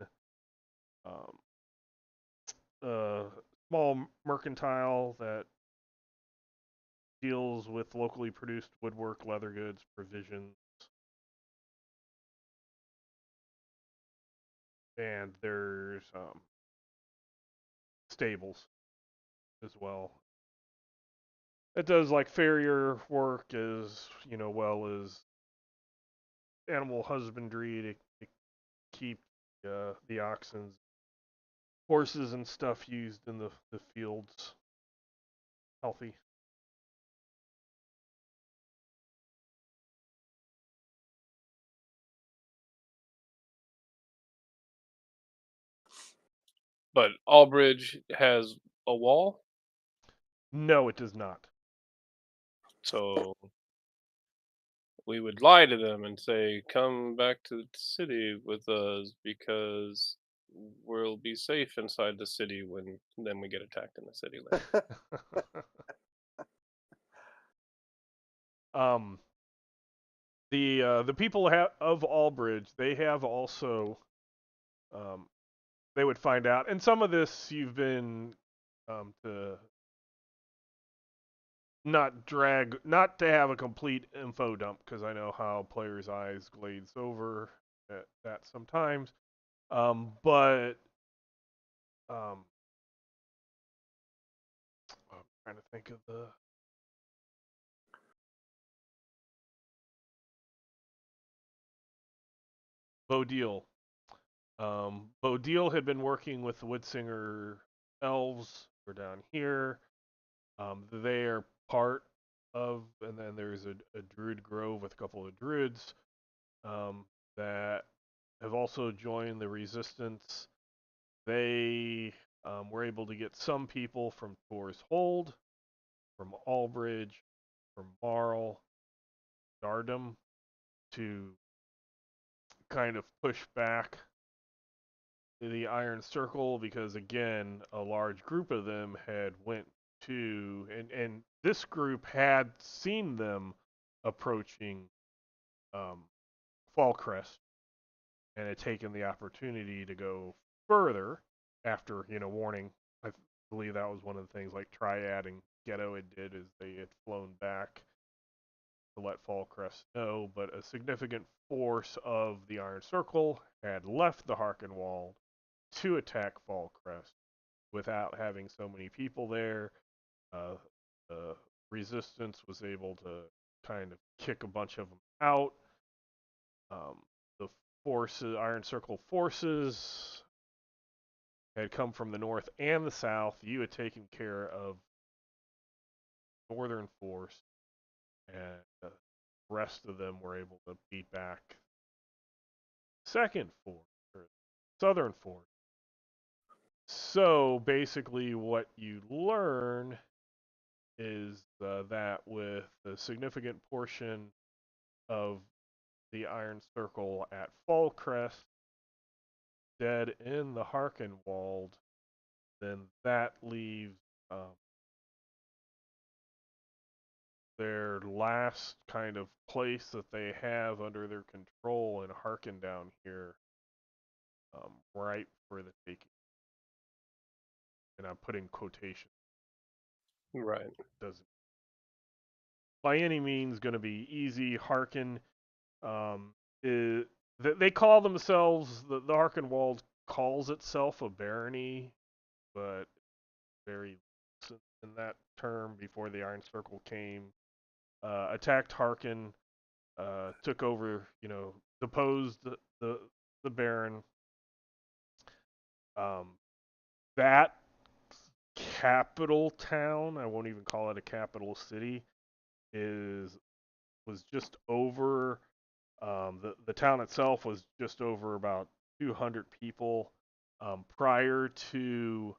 Speaker 1: a small mercantile that deals with locally produced woodwork, leather goods, provisions. And there's stables as well. It does like farrier work as well as animal husbandry to keep the oxen, horses, and stuff used in the fields healthy.
Speaker 3: But Albridge has a wall,
Speaker 1: No, it does not.
Speaker 3: so we would lie to them and say, "Come back to the city with us because we'll be safe inside the city." When then we get attacked in the city later.
Speaker 1: The people of Albridge, they have also they would find out, and some of this you've been to not to have a complete info dump, because I know how players' eyes glaze over at that sometimes. But I'm trying to think of the Bodil. Bodil had been working with the Woodsinger elves. We're down here. They are part of, and then there's a druid grove with a couple of druids that have also joined the resistance. They were able to get some people from Thor's Hold, from Albridge, from Marl, Dardum to kind of push back the Iron Circle, because again, a large group of them had went to, and this group had seen them approaching Fallcrest and had taken the opportunity to go further after warning. I believe that was one of the things like Triad and Ghetto had did, is they had flown back to let Fallcrest know, but a significant force of the Iron Circle had left the Harkenwald to attack Fallcrest without having so many people there. The resistance was able to kind of kick a bunch of them out. The Iron Circle forces had come from the north and the south. You had taken care of northern force, and the rest of them were able to beat back second force, or southern force. So basically, what you learn is that with a significant portion of the Iron Circle at Fallcrest dead in the Harkenwald, then that leaves their last kind of place that they have under their control in Harken down here, ripe for the taking. And I'm putting quotation.
Speaker 3: Right.
Speaker 1: Doesn't by any means going to be easy. Harkin, they call themselves the Harkin Wald calls itself a barony, but very in that term before the Iron Circle came. Attacked Harkin, took over, deposed the Baron. That capital town, I won't even call it a capital city, was just over. The town itself was just over about 200 people. Prior to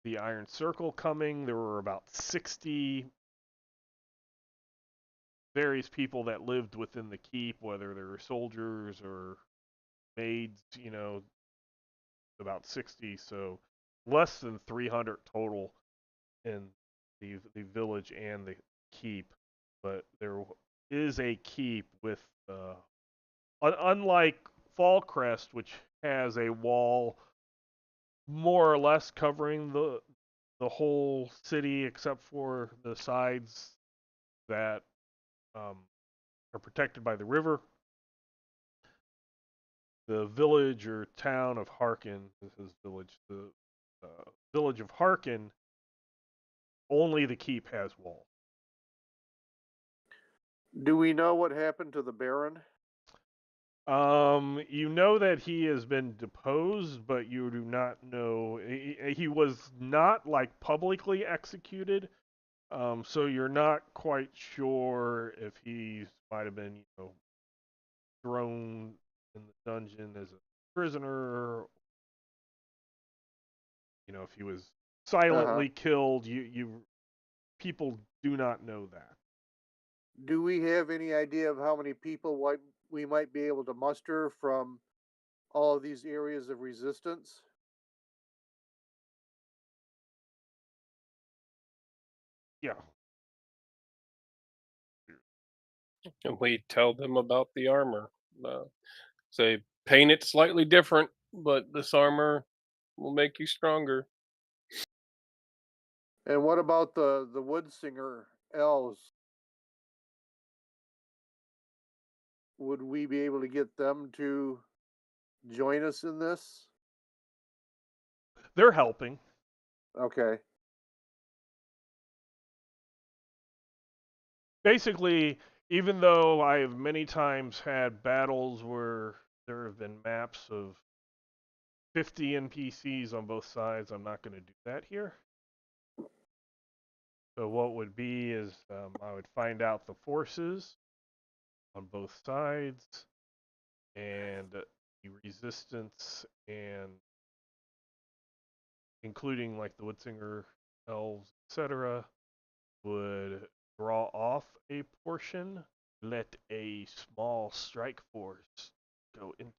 Speaker 1: the Iron Circle coming, there were about 60 various people that lived within the keep, whether they were soldiers or maids, about 60. So less than 300 total in the village and the keep. But there is a keep with, unlike Fallcrest, which has a wall more or less covering the whole city except for the sides that are protected by the river. The village or town of Harkin, this is village, the village of Harkin, only the keep has walls.
Speaker 2: Do we know what happened to the Baron?
Speaker 1: You know that he has been deposed, but you do not know. He was not like publicly executed, so you're not quite sure if he might have been, thrown in the dungeon as a prisoner. If he was silently killed. You people do not know that.
Speaker 2: Do we have any idea of how many people we might be able to muster from all of these areas of resistance?
Speaker 1: Yeah.
Speaker 3: And we tell them about the armor. Say, paint it slightly different, but this armor will make you stronger.
Speaker 2: And what about the Woodsinger elves? Would we be able to get them to join us in this?
Speaker 1: They're helping.
Speaker 2: Okay.
Speaker 1: Basically, even though I have many times had battles where there have been maps of 50 NPCs on both sides, I'm not going to do that here. So what would be is I would find out the forces on both sides and the resistance, and including like the Woodsinger elves, etc., would draw off a portion, let a small strike force go in.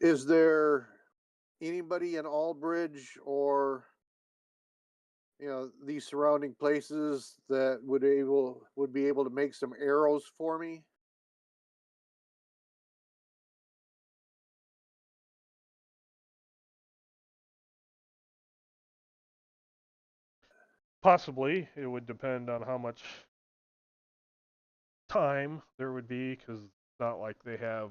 Speaker 2: Is there anybody in Albridge or these surrounding places that would be able to make some arrows for me?
Speaker 1: Possibly, it would depend on how much time there would be, because it's not like they have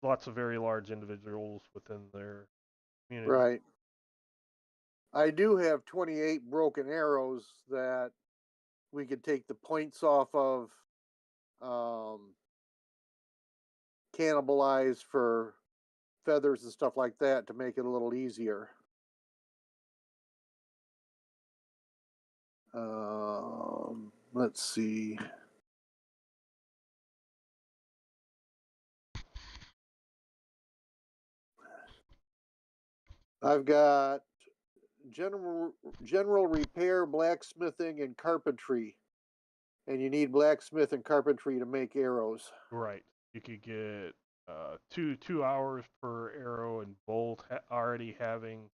Speaker 1: lots of very large individuals within their community.
Speaker 2: Right. I do have 28 broken arrows that we could take the points off of, cannibalize for feathers and stuff like that to make it a little easier. Let's see. I've got general repair, blacksmithing, and carpentry. And you need blacksmith and carpentry to make arrows.
Speaker 1: Right. You could get 2 hours per arrow and bolt. Already having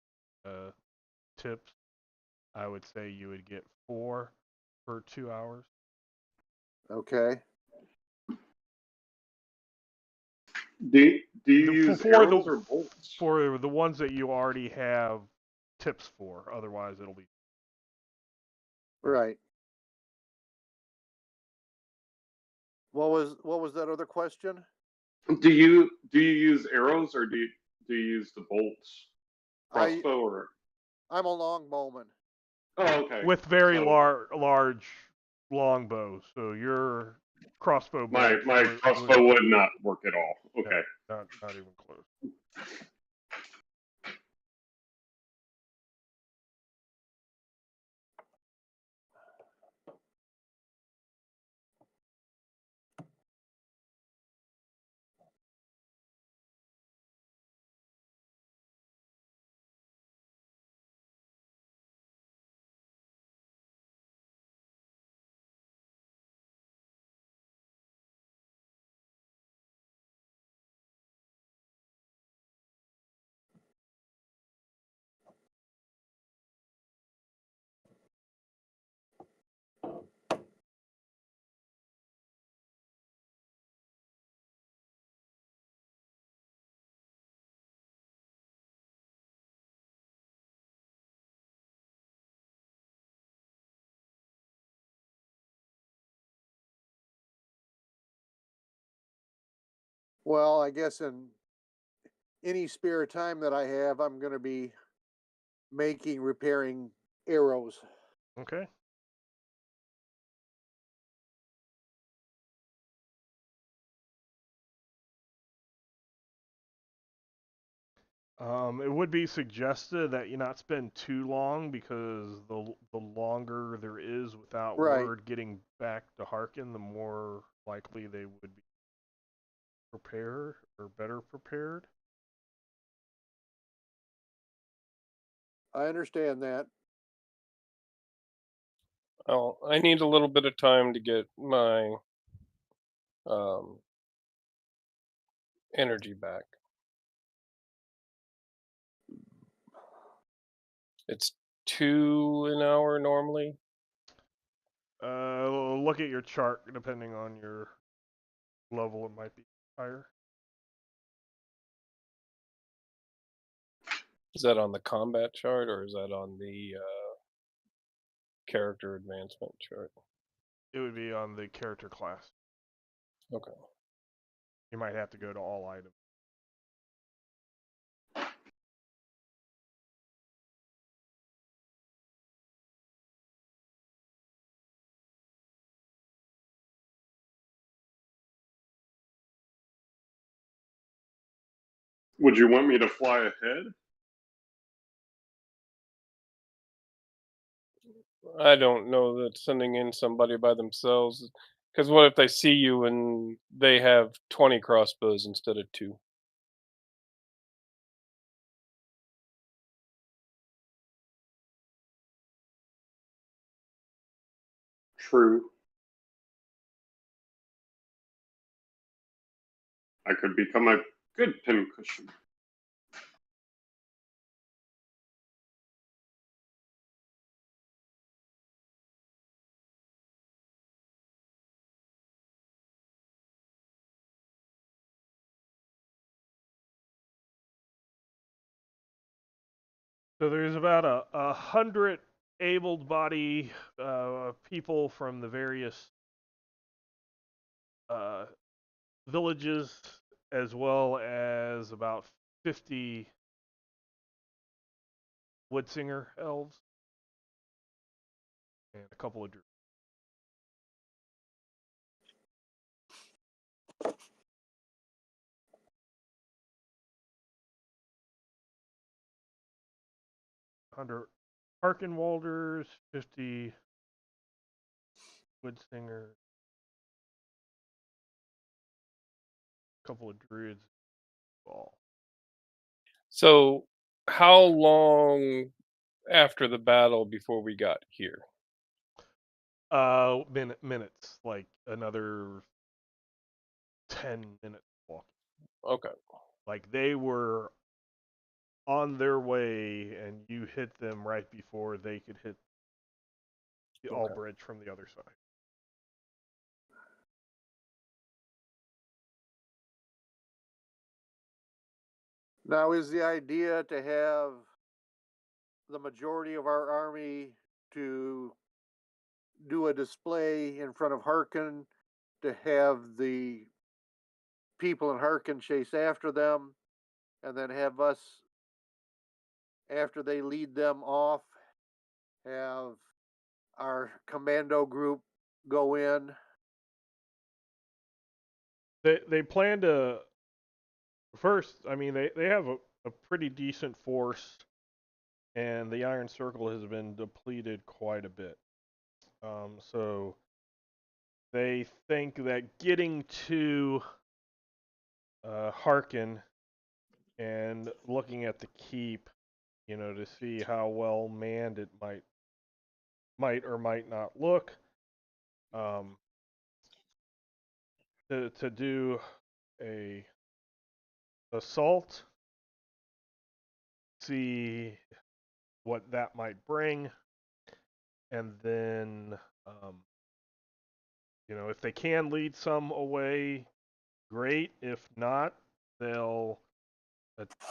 Speaker 1: tips, I would say you would get 4 per 2 hours.
Speaker 2: Okay.
Speaker 4: Do you use
Speaker 1: for
Speaker 4: arrows
Speaker 1: the
Speaker 4: or bolts?
Speaker 1: for the ones that you already have tips for. Otherwise, it'll be
Speaker 2: Right. What was that other question?
Speaker 4: Do you use arrows or do you use the bolts?
Speaker 2: I
Speaker 4: Crossbow or
Speaker 2: I'm a longbowman.
Speaker 4: oh, okay.
Speaker 1: with very
Speaker 4: So
Speaker 1: large longbows. So your crossbow
Speaker 4: my
Speaker 1: bolts
Speaker 4: crossbow would not work at all.
Speaker 1: no,
Speaker 4: Okay.
Speaker 1: not even close.
Speaker 2: Well, I guess in any spare time that I have, I'm going to be repairing arrows.
Speaker 1: Okay. It would be suggested that you not spend too long because the longer there is without
Speaker 2: Right.
Speaker 1: word getting back to Harkin, the more likely they would be prepared or better prepared.
Speaker 2: I understand that.
Speaker 3: Oh, I need a little bit of time to get my energy back. It's 2 an hour normally.
Speaker 1: Look at your chart. Depending on your level, it might be higher.
Speaker 3: Is that on the combat chart or is that on the character advancement chart?
Speaker 1: It would be on the character class.
Speaker 3: Okay.
Speaker 1: You might have to go to all items.
Speaker 4: Would you want me to fly ahead?
Speaker 3: I don't know that sending in somebody by themselves, because what if they see you and they have 20 crossbows instead of 2?
Speaker 4: True. I could become a good pincushion.
Speaker 1: So there's about 100 able-bodied people from the various villages, as well as about 50 woodsinger elves and a couple of druids. Under Arkenwalders, 50 woodsinger, a couple of druids. All.
Speaker 3: So, how long after the battle before we got here?
Speaker 1: Minutes, like another 10 minutes walking.
Speaker 3: Okay.
Speaker 1: Like they were on their way, and you hit them right before they could hit the Albridge from the other side.
Speaker 2: Now, is the idea to have the majority of our army to do a display in front of Harkin, to have the people in Harkin chase after them, and then have us, after they lead them off, have our commando group go in?
Speaker 1: They plan to first. I mean, they have a pretty decent force, and the Iron Circle has been depleted quite a bit. So they think that getting to Harkin and looking at the keep, to see how well manned it might or might not look, to do a assault, see what that might bring, and then if they can lead some away, great. If not, they'll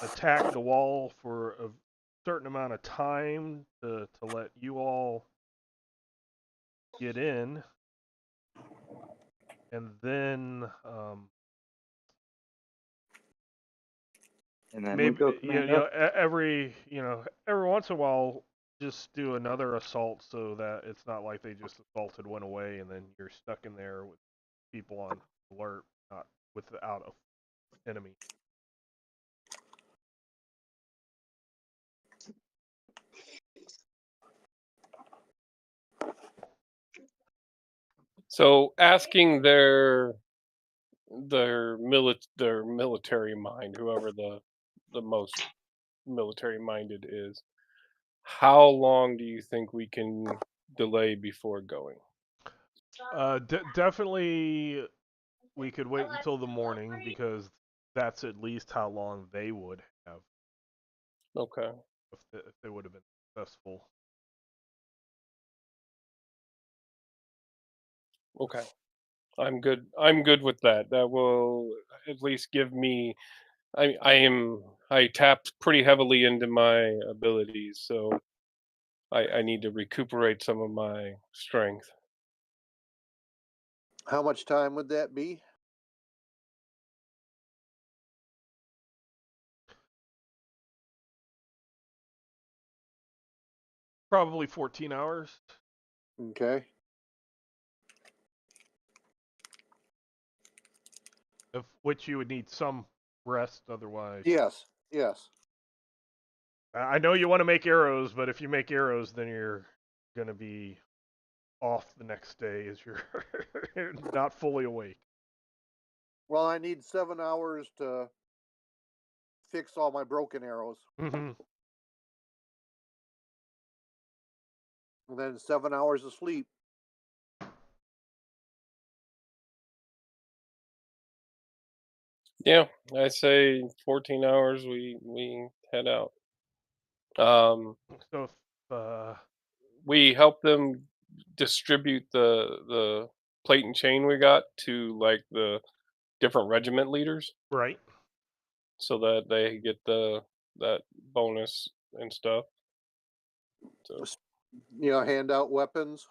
Speaker 1: attack the wall for a certain amount of time to let you all get in, and then
Speaker 5: And then we
Speaker 1: maybe
Speaker 5: go commando.
Speaker 1: every once in a while just do another assault so that it's not like they just assaulted, went away, and then you're stuck in there with people on alert, not without a enemy.
Speaker 3: So asking their military mind, whoever the most military minded is, how long do you think we can delay before going?
Speaker 1: Definitely, we could wait until the morning because that's at least how long they would have
Speaker 3: Okay.
Speaker 1: if they would have been successful.
Speaker 3: Okay. I'm good. I'm good with that. That will at least give me. I tapped pretty heavily into my abilities, so I need to recuperate some of my strength.
Speaker 2: How much time would that be?
Speaker 1: Probably 14 hours,
Speaker 2: Okay.
Speaker 1: of which you would need some rest otherwise.
Speaker 2: Yes. Yes.
Speaker 1: I know you want to make arrows, but if you make arrows, then you're going to be off the next day as you're not fully awake.
Speaker 2: Well, I need 7 hours to fix all my broken arrows,
Speaker 1: Mm-hmm.
Speaker 2: and then 7 hours of sleep.
Speaker 3: Yeah, I say 14 hours. We head out.
Speaker 1: So if,
Speaker 3: We help them distribute the plate and chain we got to like the different regiment leaders,
Speaker 1: right.
Speaker 3: so that they get that bonus and stuff. So
Speaker 2: Hand out weapons.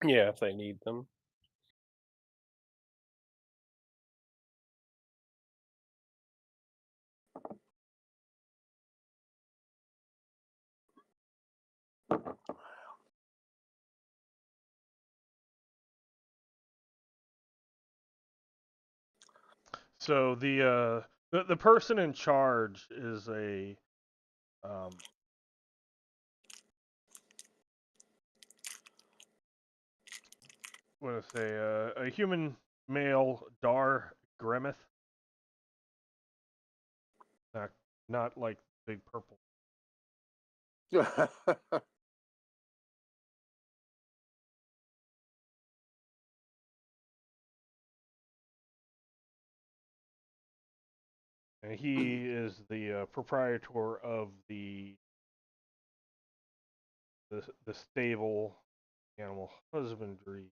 Speaker 3: yeah, if they need them.
Speaker 1: So the person in charge is a what do I say, a human male, Dar Gremeth. Not like Big Purple. And he is the proprietor of the stable animal husbandry.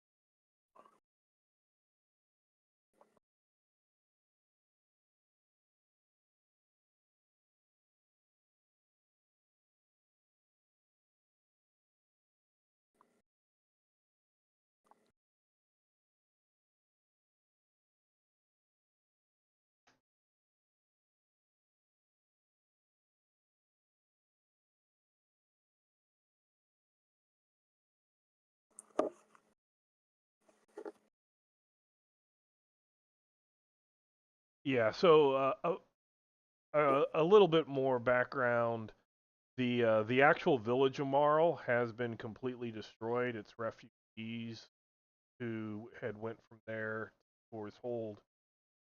Speaker 1: Yeah. So a little bit more background. The actual village of Marl has been completely destroyed. It's refugees who had went from there towards Hold,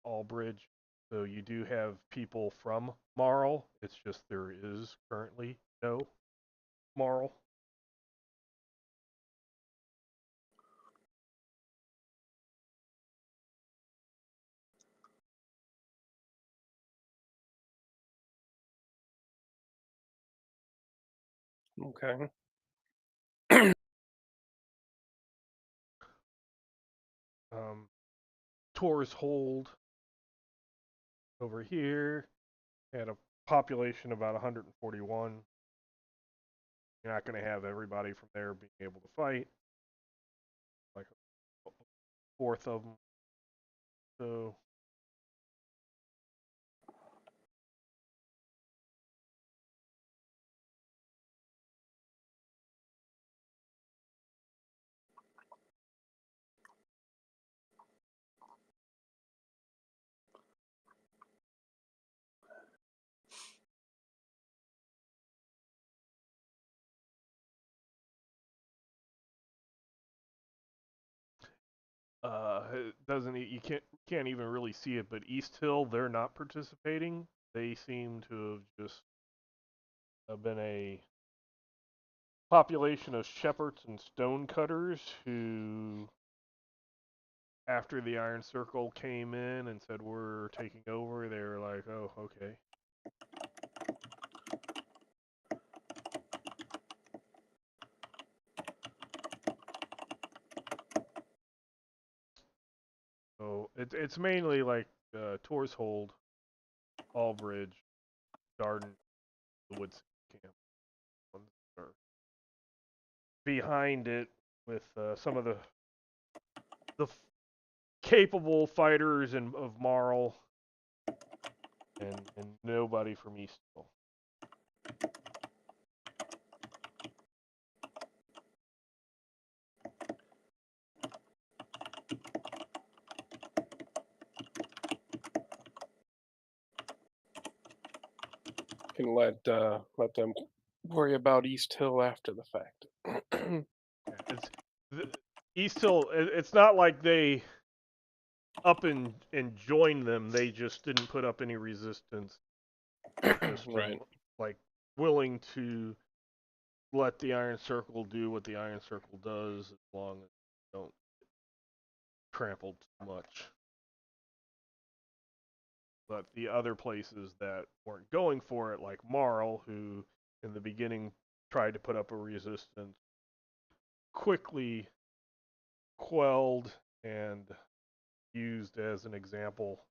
Speaker 1: Albridge. So you do have people from Marl. It's just there is currently no Marl.
Speaker 3: Okay.
Speaker 1: Tor's Hold over here had a population about 141. You're not going to have everybody from there being able to fight. Like a fourth of them. So it doesn't you can't even really see it, but East Hill, they're not participating. They seem to have just been a population of shepherds and stonecutters who, after the Iron Circle came in and said we're taking over, they were like, oh, okay. So it's mainly like Tor's Hold, Albridge, Garden, the Woods Camp. Are behind it with some of the capable fighters of Marl and nobody from Eastville.
Speaker 3: Can let them worry about East Hill after the fact.
Speaker 1: It's Easthill. It's not like they up and joined them. They just didn't put up any resistance. Just
Speaker 3: Right.
Speaker 1: like willing to let the Iron Circle do what the Iron Circle does, as long as they don't trample too much. But the other places that weren't going for it, like Marl, who in the beginning tried to put up a resistance, quickly quelled and used as an example,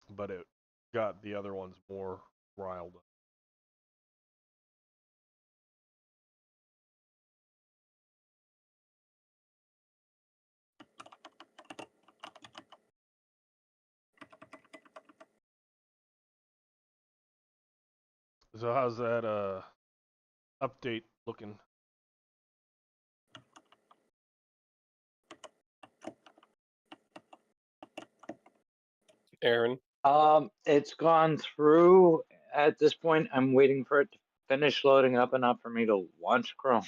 Speaker 1: but it got the other ones more riled up. So how's that update looking?
Speaker 3: Aaron.
Speaker 5: It's gone through. At this point, I'm waiting for it to finish loading up enough for me to launch Chrome.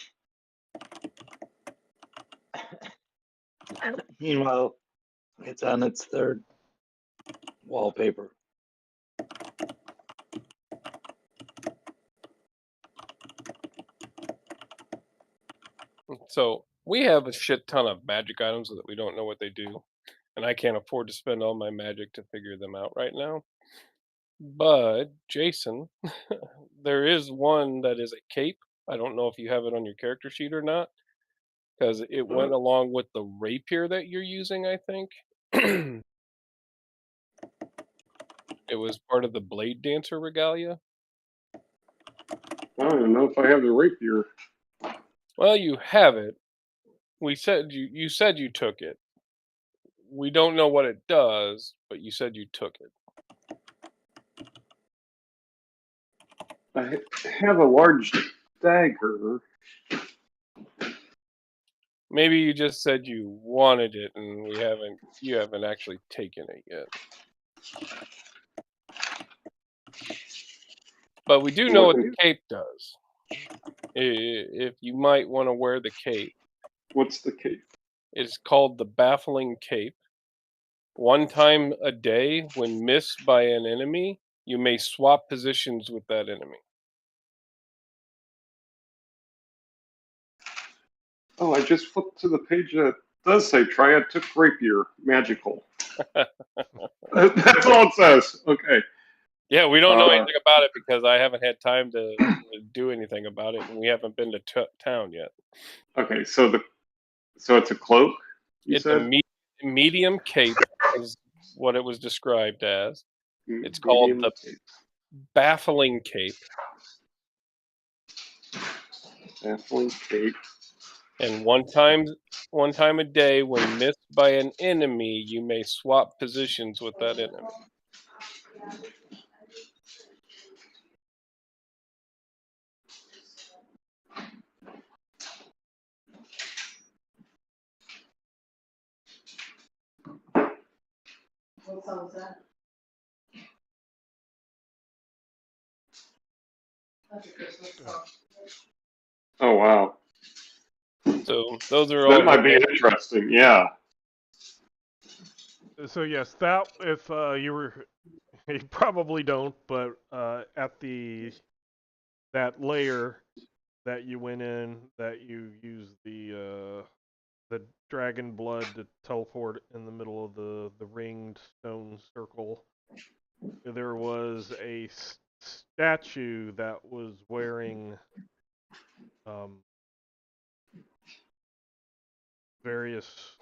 Speaker 5: Meanwhile, it's on its third wallpaper.
Speaker 3: So we have a shit ton of magic items that we don't know what they do, and I can't afford to spend all my magic to figure them out right now. But Jason, there is one that is a cape. I don't know if you have it on your character sheet or not, because it went along with the rapier that you're using, I think. It was part of the Blade Dancer regalia.
Speaker 4: I don't even know if I have the rapier.
Speaker 3: Well, you have it. We said you said you took it. We don't know what it does, but you said you took it.
Speaker 4: I have a large dagger.
Speaker 3: Maybe you just said you wanted it, and you haven't actually taken it yet. But we do know what the cape does. If you might want to wear the cape,
Speaker 4: What's the cape?
Speaker 3: it's called the Baffling Cape. One time a day, when missed by an enemy, you may swap positions with that enemy.
Speaker 4: Oh, I just flipped to the page that does say try a took rapier magical. That's all it says. Okay.
Speaker 3: Yeah, we don't know anything about it because I haven't had time to do anything about it, and we haven't been to town yet.
Speaker 4: Okay, so it's a cloak. You
Speaker 3: It's
Speaker 4: said
Speaker 3: a medium cape, is what it was described as. It's called
Speaker 4: medium
Speaker 3: the
Speaker 4: cape.
Speaker 3: Baffling Cape.
Speaker 4: Baffling cape.
Speaker 3: And one time a day, when missed by an enemy, you may swap positions with that enemy.
Speaker 6: What song was that? That's a Christmas song.
Speaker 4: Oh wow,
Speaker 3: So those are
Speaker 4: that
Speaker 3: all.
Speaker 4: might be interesting. Yeah.
Speaker 1: So yes, that if you were, you probably don't, but at that layer that you went in, that you used the dragon blood to teleport in the middle of the ringed stone circle, there was a statue that was wearing various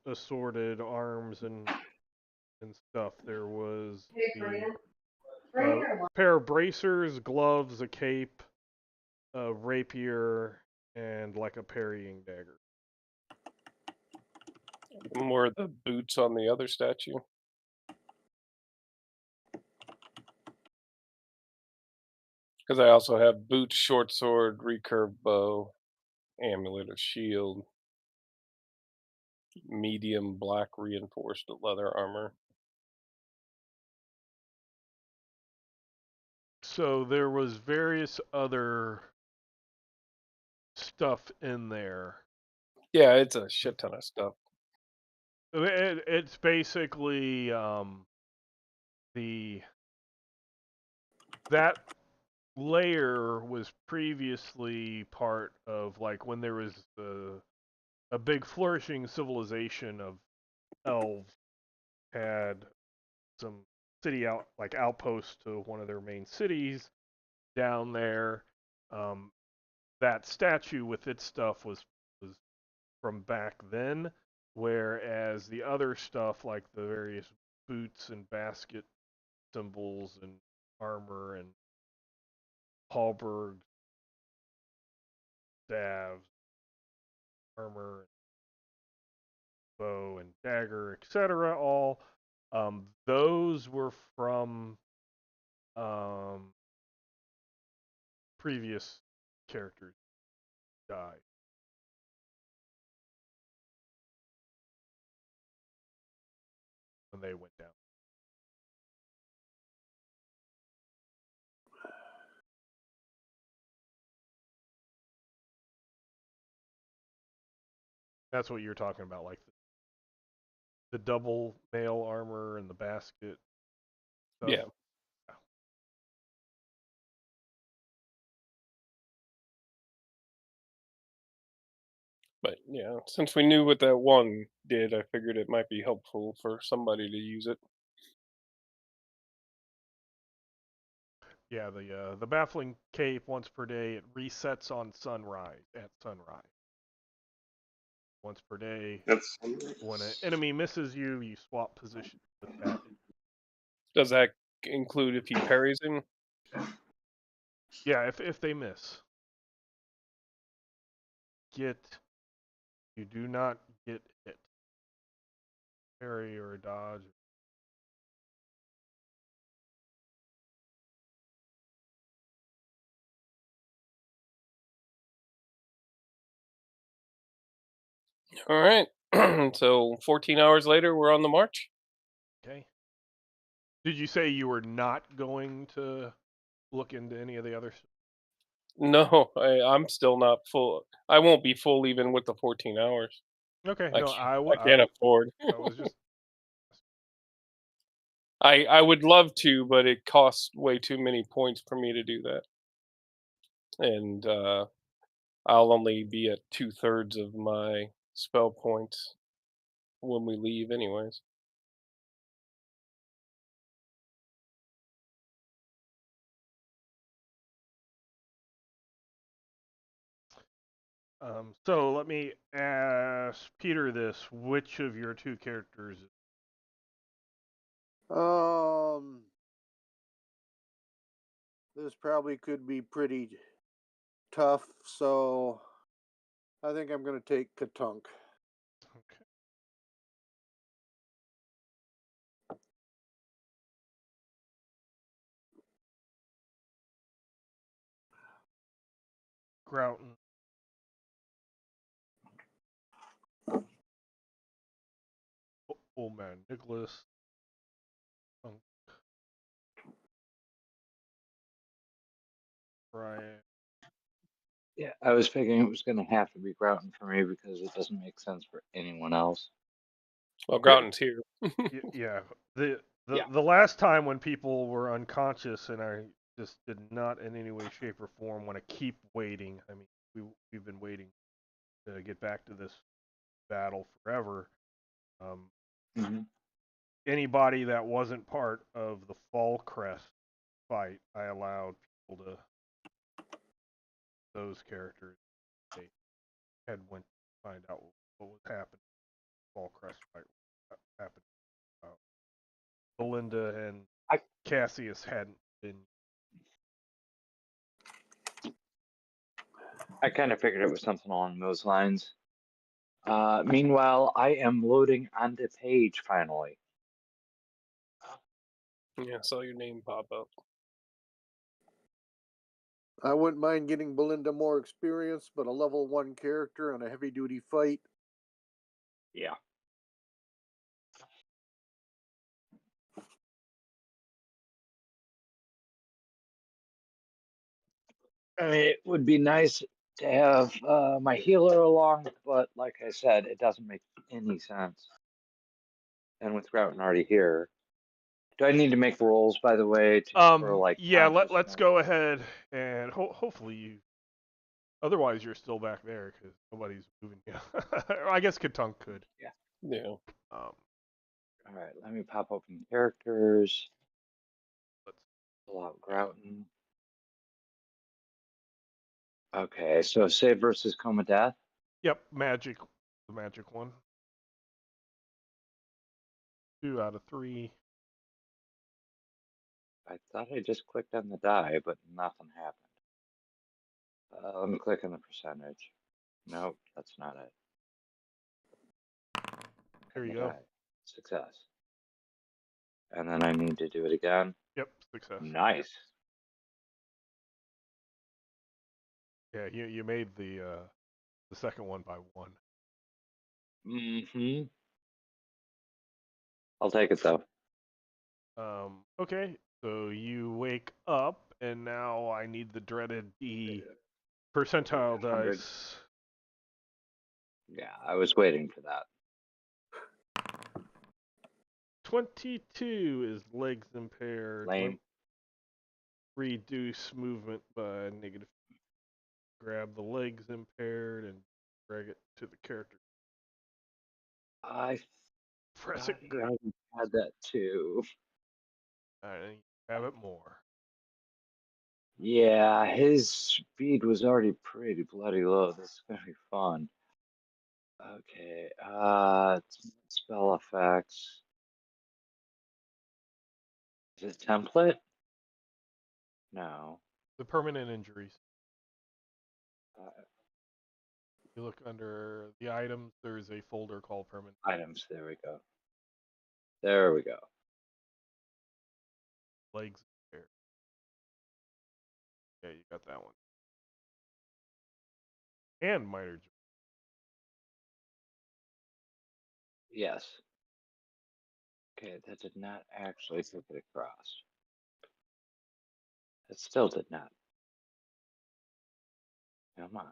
Speaker 1: assorted arms and stuff. There was a pair of bracers, gloves, a cape, a rapier, and like a parrying dagger.
Speaker 3: More the boots on the other statue. Because I also have boots, short sword, recurve bow, amulet of shield, medium black reinforced leather armor.
Speaker 1: So there was various other stuff in there.
Speaker 3: Yeah, it's a shit ton of stuff.
Speaker 1: It's basically that layer was previously part of, like, when there was a big flourishing civilization of elves had some city outposts to one of their main cities down there. That statue with its stuff was from back then, whereas the other stuff, like the various boots and basket symbols and armor and halberds, staves, armor, bow and dagger, etc., all those were from previous characters died. When they went down. That's what you're talking about, like the double mail armor and the basket stuff.
Speaker 3: Yeah. But yeah, since we knew what that one did, I figured it might be helpful for somebody to use it.
Speaker 1: Yeah, the baffling cape once per day. It resets on sunrise. At sunrise, once per day.
Speaker 4: That's
Speaker 1: When an enemy misses you, you swap positions with that.
Speaker 3: Does that include if he parries him?
Speaker 1: Yeah, if they miss, you do not get hit. Parry or a dodge.
Speaker 3: All right. So 14 hours later, we're on the march.
Speaker 1: Okay. Did you say you were not going to look into any of the others?
Speaker 3: No, I'm still not full. I won't be full even with the 14 hours.
Speaker 1: Okay.
Speaker 3: I
Speaker 1: No,
Speaker 3: can't,
Speaker 1: I
Speaker 3: I can't afford.
Speaker 1: was just
Speaker 3: I would love to, but it costs way too many points for me to do that. And I'll only be at 2/3 of my spell points when we leave, anyways.
Speaker 1: so let me ask Peter this: which of your two characters?
Speaker 2: This probably could be pretty tough, so I think I'm going to take Katunk.
Speaker 1: Okay. Grouton. Old man Nicholas. Brian.
Speaker 5: Yeah, I was figuring it was going to have to be Grouton for me because it doesn't make sense for anyone else.
Speaker 3: Well, Grouton's here.
Speaker 1: Yeah. The
Speaker 5: Yeah.
Speaker 1: the last time when people were unconscious and I just did not in any way, shape, or form want to keep waiting. I mean, we've been waiting to get back to this battle forever.
Speaker 5: Mhm.
Speaker 1: Anybody that wasn't part of the Fall Crest fight, I allowed people to those characters. They had went to find out what was happening. Fall Crest fight happened. Belinda and
Speaker 5: I-
Speaker 1: Cassius hadn't been.
Speaker 5: I kind of figured it was something along those lines. Meanwhile, I am loading on the page finally.
Speaker 3: Yeah, saw your name pop up.
Speaker 2: I wouldn't mind getting Belinda more experience, but a level 1 character on a heavy duty fight.
Speaker 5: Yeah. I mean, it would be nice to have my healer along, but like I said, it doesn't make any sense. And with Grouton already here, do I need to make rolls, by the way, for like
Speaker 1: Yeah. Let's
Speaker 5: consciousness?
Speaker 1: go ahead and hopefully you. Otherwise, you're still back there because nobody's moving you. I guess Katunk could.
Speaker 3: Yeah.
Speaker 1: Um,
Speaker 5: All right, let me pop open characters.
Speaker 1: let's.
Speaker 5: Pull out Grouton. Okay, so save versus Coma Death.
Speaker 1: Yep, magic. The magic one. 2 out of 3.
Speaker 5: I thought I just clicked on the die, but nothing happened. Let me click on the percentage. Nope, that's not it.
Speaker 1: Here
Speaker 5: And
Speaker 1: you
Speaker 5: the
Speaker 1: go.
Speaker 5: die. Success. And then I need to do it again.
Speaker 1: Yep, success.
Speaker 5: Nice.
Speaker 1: Yeah, you made the second one by 1.
Speaker 5: Mm-hmm. I'll take it though.
Speaker 1: Okay, so you wake up, and now I need the dreaded D percentile
Speaker 5: 100.
Speaker 1: dice.
Speaker 5: Yeah, I was waiting for that.
Speaker 1: 22 is legs impaired.
Speaker 5: Lame.
Speaker 1: Reduce movement by negative. Grab the legs impaired and drag it to the character.
Speaker 5: I
Speaker 1: Press
Speaker 5: thought
Speaker 1: it.
Speaker 5: Grouton had that too.
Speaker 1: Alright, have it more.
Speaker 5: Yeah, his speed was already pretty bloody low. This is gonna be fun. Okay, spell effects. Is it template? No.
Speaker 1: The permanent injuries.
Speaker 5: Uh,
Speaker 1: You look under the items, there's a folder called permanent.
Speaker 5: items, there we go. There we go.
Speaker 1: Legs impaired. Yeah, you got that one. And minor.
Speaker 5: Yes. Okay, that did not actually flip it across. It still did not. Come on.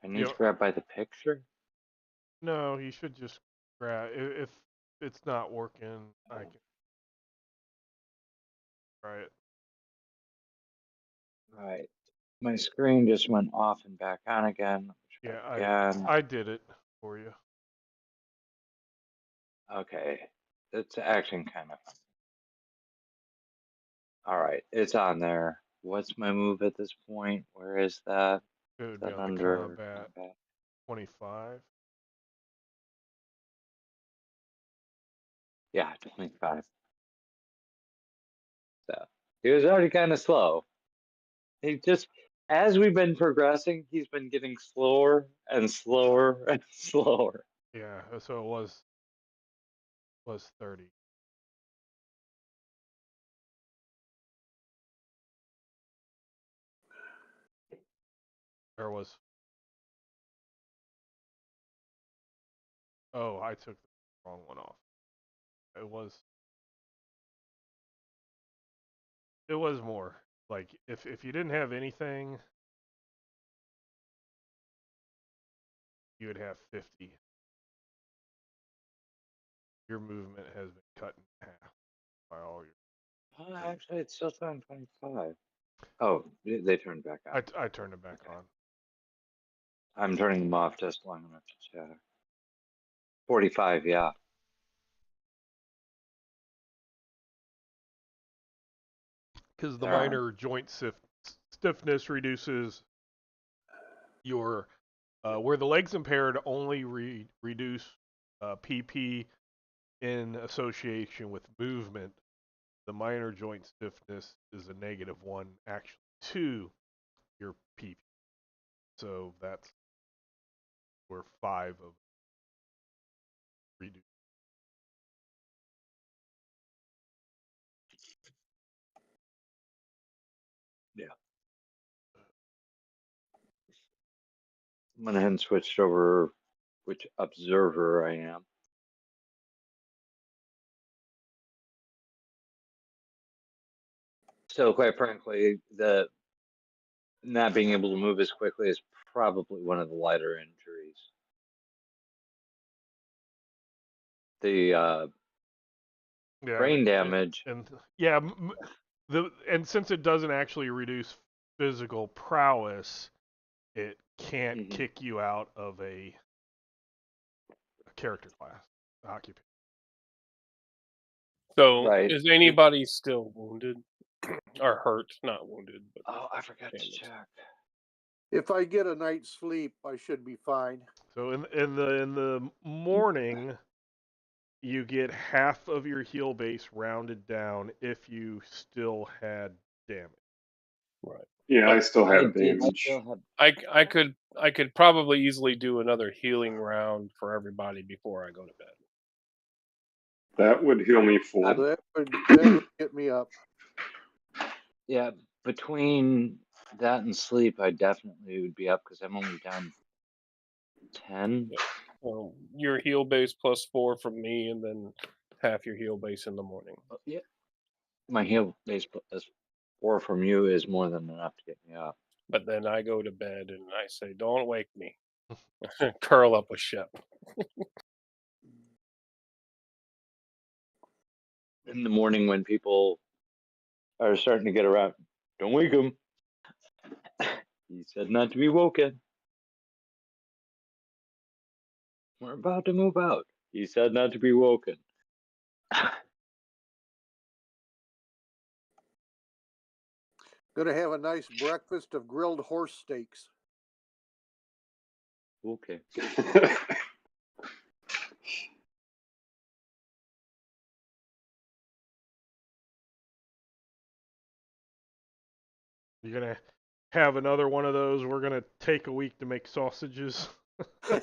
Speaker 5: I need to grab by the picture?
Speaker 1: No, you should just grab. If it's not working, I can try it.
Speaker 5: Right. My screen just went off and back on again.
Speaker 1: Yeah,
Speaker 5: Again.
Speaker 1: I did it for you.
Speaker 5: Okay. It's acting kind of funny. Alright, it's on there. What's my move at this point? Where is that?
Speaker 1: It
Speaker 5: Is
Speaker 1: would be
Speaker 5: that
Speaker 1: on the
Speaker 5: under
Speaker 1: combat 25.
Speaker 5: Yeah, 25. So he was already kind of slow. He just, as we've been progressing, he's been getting slower and slower and slower.
Speaker 1: Yeah, so it was 30. There was. Oh, I took the wrong one off. It was more. Like if you didn't have anything, you would have 50. Your movement has been cut in half by all your.
Speaker 5: Actually, it's still showing 25. Oh, they turned back on.
Speaker 1: I turned it back on.
Speaker 5: I'm turning them off just long enough to chat. 45, yeah.
Speaker 1: Because the
Speaker 5: They're on.
Speaker 1: minor joint stiffness reduces your where the leg's impaired only reduce PP in association with movement. The minor joint stiffness is a -1 actually to your PP. So that's where 5 of reduce.
Speaker 5: Yeah. I went ahead and switched over which observer I am. So quite frankly, the not being able to move as quickly is probably one of the lighter injuries. The brain damage.
Speaker 1: And yeah, and since it doesn't actually reduce physical prowess, it can't kick you out of a character class occupation.
Speaker 3: So,
Speaker 5: Right.
Speaker 3: is anybody still wounded or hurt? Not wounded, but
Speaker 5: Oh, I forgot
Speaker 3: damaged.
Speaker 5: to check.
Speaker 2: If I get a night's sleep, I should be fine.
Speaker 1: So in the morning, you get half of your heal base rounded down if you still had damage.
Speaker 3: Right.
Speaker 4: Yeah,
Speaker 3: But
Speaker 4: I still
Speaker 5: I
Speaker 4: have
Speaker 5: did
Speaker 4: damage.
Speaker 5: still have.
Speaker 3: I could probably easily do another healing round for everybody before I go to bed.
Speaker 4: That would heal me full.
Speaker 2: That would get me up.
Speaker 5: Yeah, between that and sleep, I definitely would be up because I'm only down 10.
Speaker 3: Well, your heal base +4 from me, and then half your heal base in the morning.
Speaker 5: Yeah. My heal base plus 4 from you is more than enough to get me up.
Speaker 3: But then I go to bed and I say, "Don't wake me." Curl up with Shep.
Speaker 5: In the morning when people are starting to get around, don't wake him. He said not to be woken. We're about to move out. He said not to be woken.
Speaker 2: Gonna have a nice breakfast of grilled horse steaks.
Speaker 5: Okay.
Speaker 1: You're gonna have another one of those. We're gonna take a week to make sausages.
Speaker 2: I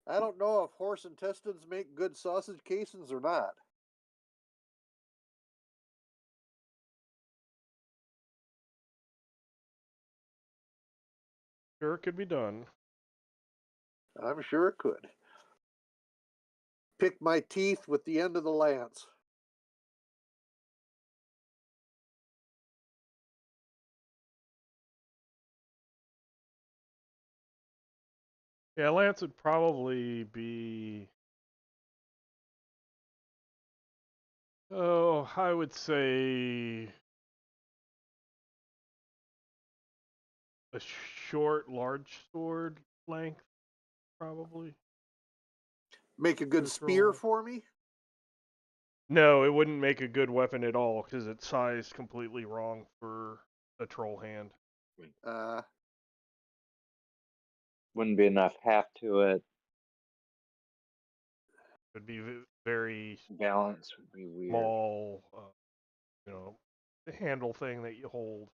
Speaker 2: don't know if horse intestines make good sausage casings or not.
Speaker 1: sure it could be done.
Speaker 2: I'm sure it could. Pick my teeth with the end of the lance.
Speaker 1: Yeah, Lance would probably be. Oh, I would say a short, large sword length, probably.
Speaker 2: Make a good
Speaker 1: This
Speaker 2: spear
Speaker 1: roll.
Speaker 2: for me.
Speaker 1: No, it wouldn't make a good weapon at all because it's sized completely wrong for a troll hand.
Speaker 5: Wouldn't be enough heft to it.
Speaker 1: It would be very
Speaker 5: Balance would be weird.
Speaker 1: small, the handle thing that you hold.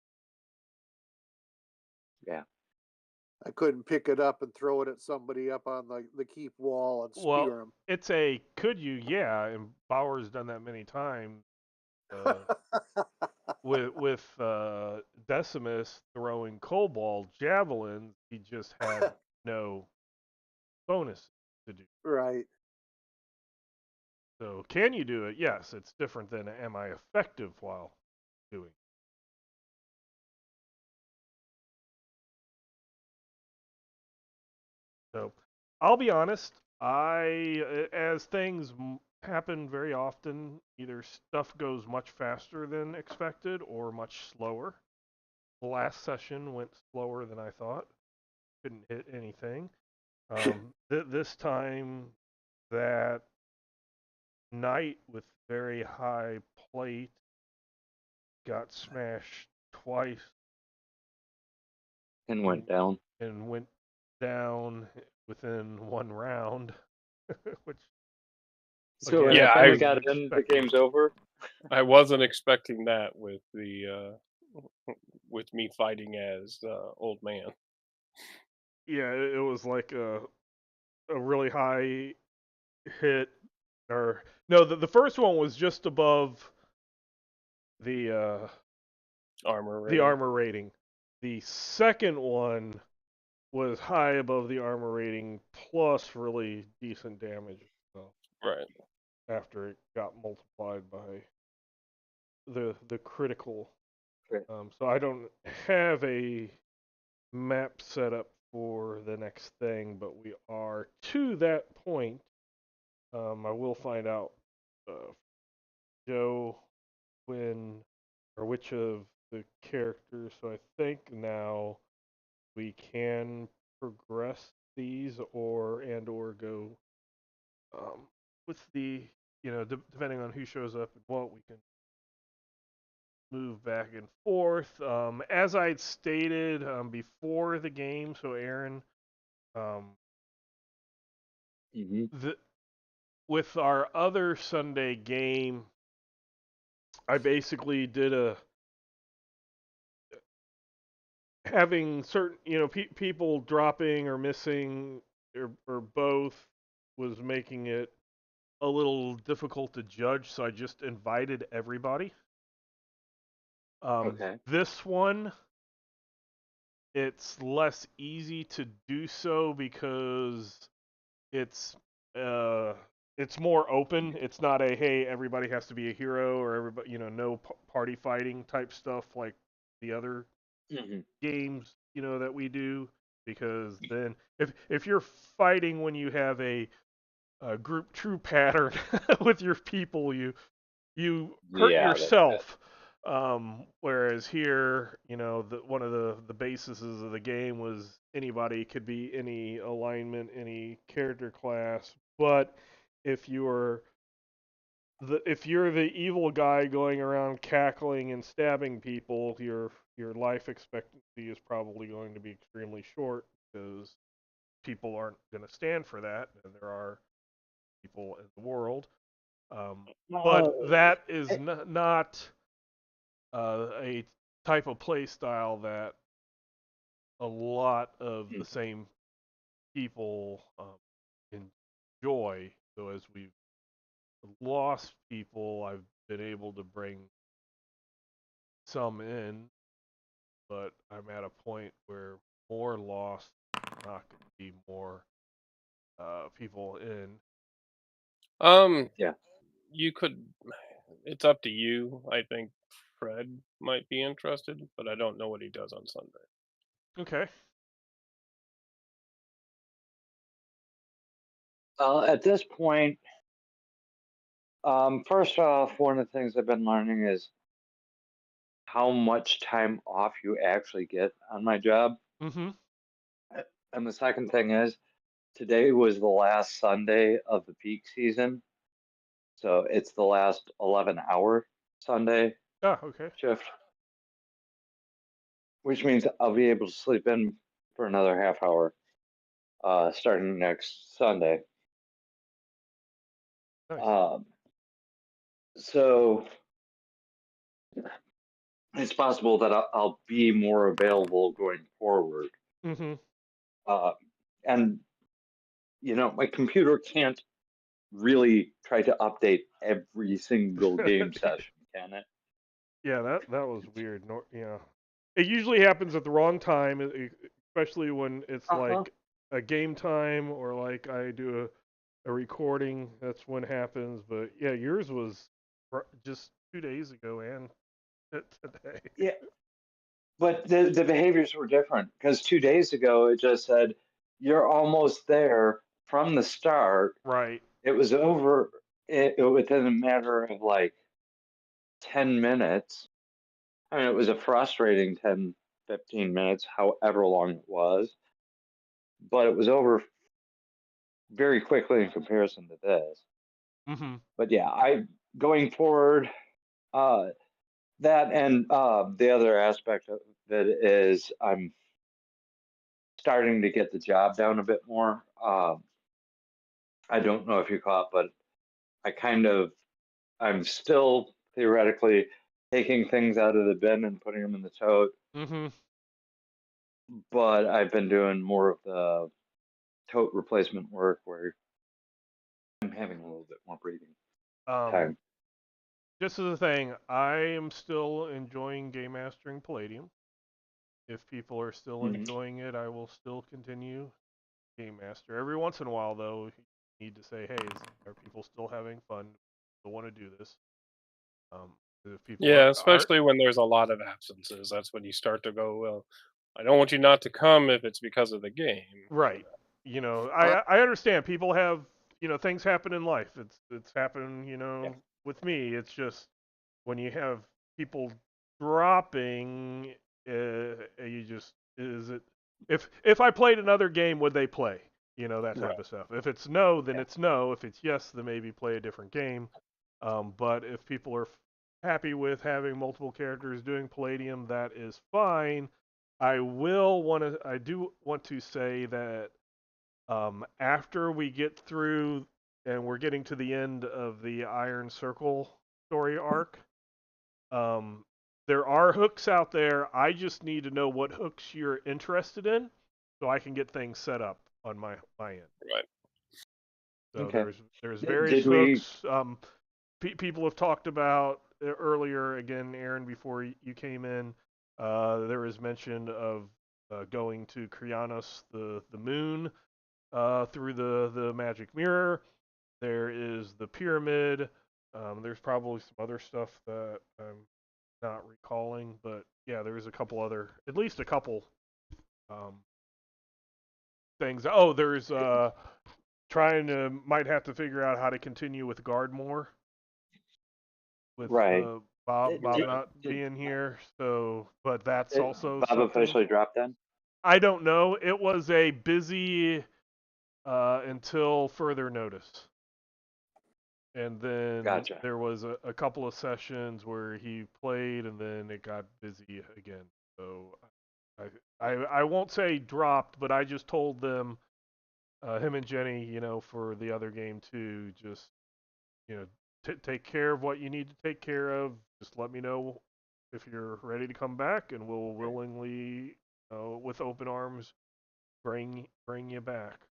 Speaker 5: Yeah.
Speaker 2: I couldn't pick it up and throw it at somebody up on the keep wall and
Speaker 1: Well,
Speaker 2: spear
Speaker 1: it's a could you? Yeah, and Bauer's done that many times.
Speaker 2: him.
Speaker 1: With Decimus throwing cobalt javelins, he just had no bonus to do.
Speaker 2: Right.
Speaker 1: So can you do it? Yes, it's different than am I effective while doing it? So I'll be honest, as things happen very often, either stuff goes much faster than expected or much slower. The last session went slower than I thought. Couldn't hit anything. This time, that knight with very high plate got smashed twice
Speaker 5: And went down.
Speaker 1: and went down within one round, which
Speaker 5: So
Speaker 1: again,
Speaker 5: when
Speaker 3: Yeah,
Speaker 5: I
Speaker 1: I
Speaker 5: finally
Speaker 1: wasn't
Speaker 5: got in, the
Speaker 1: expecting.
Speaker 5: game's over.
Speaker 3: I wasn't expecting that with the with me fighting as old man.
Speaker 1: Yeah, it was like a really high hit, or no, the first one was just above the
Speaker 3: Armor
Speaker 1: the
Speaker 3: rating.
Speaker 1: armor rating. The second one was high above the armor rating plus really decent damage. So
Speaker 3: Right.
Speaker 1: after it got multiplied by the critical.
Speaker 5: Right.
Speaker 1: So I don't have a map set up for the next thing, but we are to that point. I will find out Joe when or which of the characters. So I think now we can progress these or go with the depending on who shows up and what we can move back and forth. As I'd stated before the game, so Aaron, with our other Sunday game, I basically did having certain people dropping or missing or both was making it a little difficult to judge, so I just invited everybody.
Speaker 5: Okay.
Speaker 1: This one, it's less easy to do so because it's more open. It's not a hey everybody has to be a hero or everybody no party fighting type stuff like the other games that we do, because then if you're fighting when you have a group true pattern with your people, you hurt yourself. Whereas here, one of the bases of the game was anybody could be any alignment, any character class. But if you're the evil guy going around cackling and stabbing people, your life expectancy is probably going to be extremely short because people aren't going to stand for that, and there are people in the world. But that is not a type of play style that a lot of the same people enjoy. So as we've lost people, I've been able to bring some in, but I'm at a point where more lost, not going to be more people in.
Speaker 5: Yeah.
Speaker 3: You could. It's up to you. I think Fred might be interested, but I don't know what he does on Sunday.
Speaker 1: Okay.
Speaker 5: At this point, first off, one of the things I've been learning is how much time off you actually get on my job.
Speaker 1: Mm-hmm.
Speaker 5: And the second thing is, today was the last Sunday of the peak season. So it's the last 11-hour Sunday
Speaker 1: Ah, okay.
Speaker 5: shift, which means I'll be able to sleep in for another half hour starting next Sunday.
Speaker 1: Nice.
Speaker 5: So it's possible that I'll be more available going forward.
Speaker 1: Mm-hmm.
Speaker 5: And, my computer can't really try to update every single game session, can it?
Speaker 1: Yeah, that was weird. Yeah, it usually happens at the wrong time, especially when it's like a game time or like I do a recording. That's when it happens. But yeah, yours was just 2 days ago and today.
Speaker 5: Yeah. But the behaviors were different because 2 days ago it just said, you're almost there from the start.
Speaker 1: Right.
Speaker 5: It was over within a matter of like 10 minutes. I mean, it was a frustrating 10, 15 minutes, however long it was, but it was over very quickly in comparison to this.
Speaker 1: Mm-hmm.
Speaker 5: But yeah, going forward, that and the other aspect of it is I'm starting to get the job down a bit more. I don't know if you caught, but I'm still theoretically taking things out of the bin and putting them in the tote,
Speaker 1: Mm-hmm.
Speaker 5: but I've been doing more of the tote replacement work where I'm having a little bit more breathing time.
Speaker 1: Just as a thing, I am still enjoying game mastering Palladium. If people are still enjoying it, I will still continue game master. Every once in a while, though, you need to say, "Hey, are people still having fun? Still want to do this?" If people
Speaker 3: Yeah,
Speaker 1: aren't,
Speaker 3: especially when there's a lot of absences. That's when you start to go, well, I don't want you not to come if it's because of the game.
Speaker 1: right? I understand people have things happen in life. It's happened with me. It's just when you have people dropping, you just is it if I played another game, would they play? That type of stuff. If it's no, then it's no. If it's yes, then maybe play a different game. But if people are happy with having multiple characters doing Palladium, that is fine. I do want to say that after we get through and we're getting to the end of the Iron Circle story arc, there are hooks out there. I just need to know what hooks you're interested in, so I can get things set up on my end.
Speaker 3: Right.
Speaker 1: So
Speaker 5: Okay.
Speaker 1: there's various
Speaker 5: Did we?
Speaker 1: hooks. People have talked about earlier. Again, Aaron, before you came in, there was mention of going to Krianos, the moon, through the magic mirror. There is the pyramid. There's probably some other stuff that I'm not recalling, but yeah, there's at least a couple things. Oh, there's might have to figure out how to continue with Guardmore with
Speaker 5: Right.
Speaker 1: Bob
Speaker 5: Did,
Speaker 1: not
Speaker 5: did,
Speaker 1: being here. So, but that's
Speaker 5: did
Speaker 1: also
Speaker 5: Bob
Speaker 1: something.
Speaker 5: officially dropped then?
Speaker 1: I don't know. It was a busy until further notice. And then
Speaker 5: Gotcha.
Speaker 1: there was a couple of sessions where he played, and then it got busy again. So I won't say dropped, but I just told them, him and Jenny, for the other game too, just take care of what you need to take care of. Just let me know if you're ready to come back, and we'll willingly, with open arms, bring you back.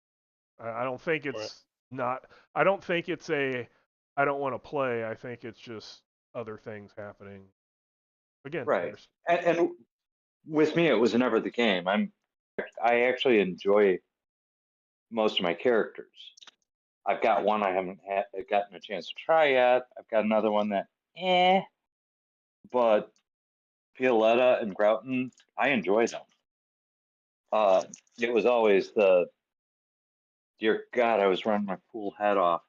Speaker 1: I don't think it's not. I don't think it's a. I don't want to play. I think it's just other things happening. Again,
Speaker 5: Right. And with me, it was never the game. I'm I actually enjoy most of my characters. I've got one I haven't gotten a chance to try yet. I've got another one that, but Violetta and Grouton, I enjoy them. It was always the, dear God, I was running my pool head off.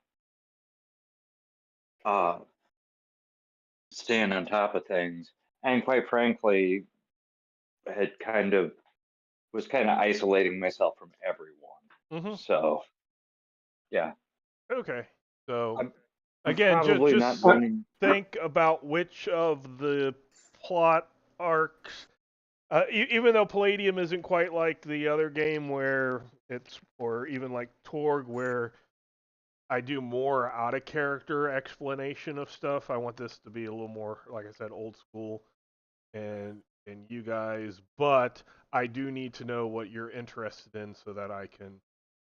Speaker 5: Staying on top of things, and quite frankly, had was kind of isolating myself from everyone. So, yeah.
Speaker 1: Okay. So
Speaker 5: I'm
Speaker 1: again,
Speaker 5: probably
Speaker 1: just
Speaker 5: not doing.
Speaker 1: think about which of the plot arcs. Even though Palladium isn't quite like the other game where it's, or even like Torg where I do more out of character explanation of stuff. I want this to be a little more, like I said, old school, and you guys. But I do need to know what you're interested in so that I can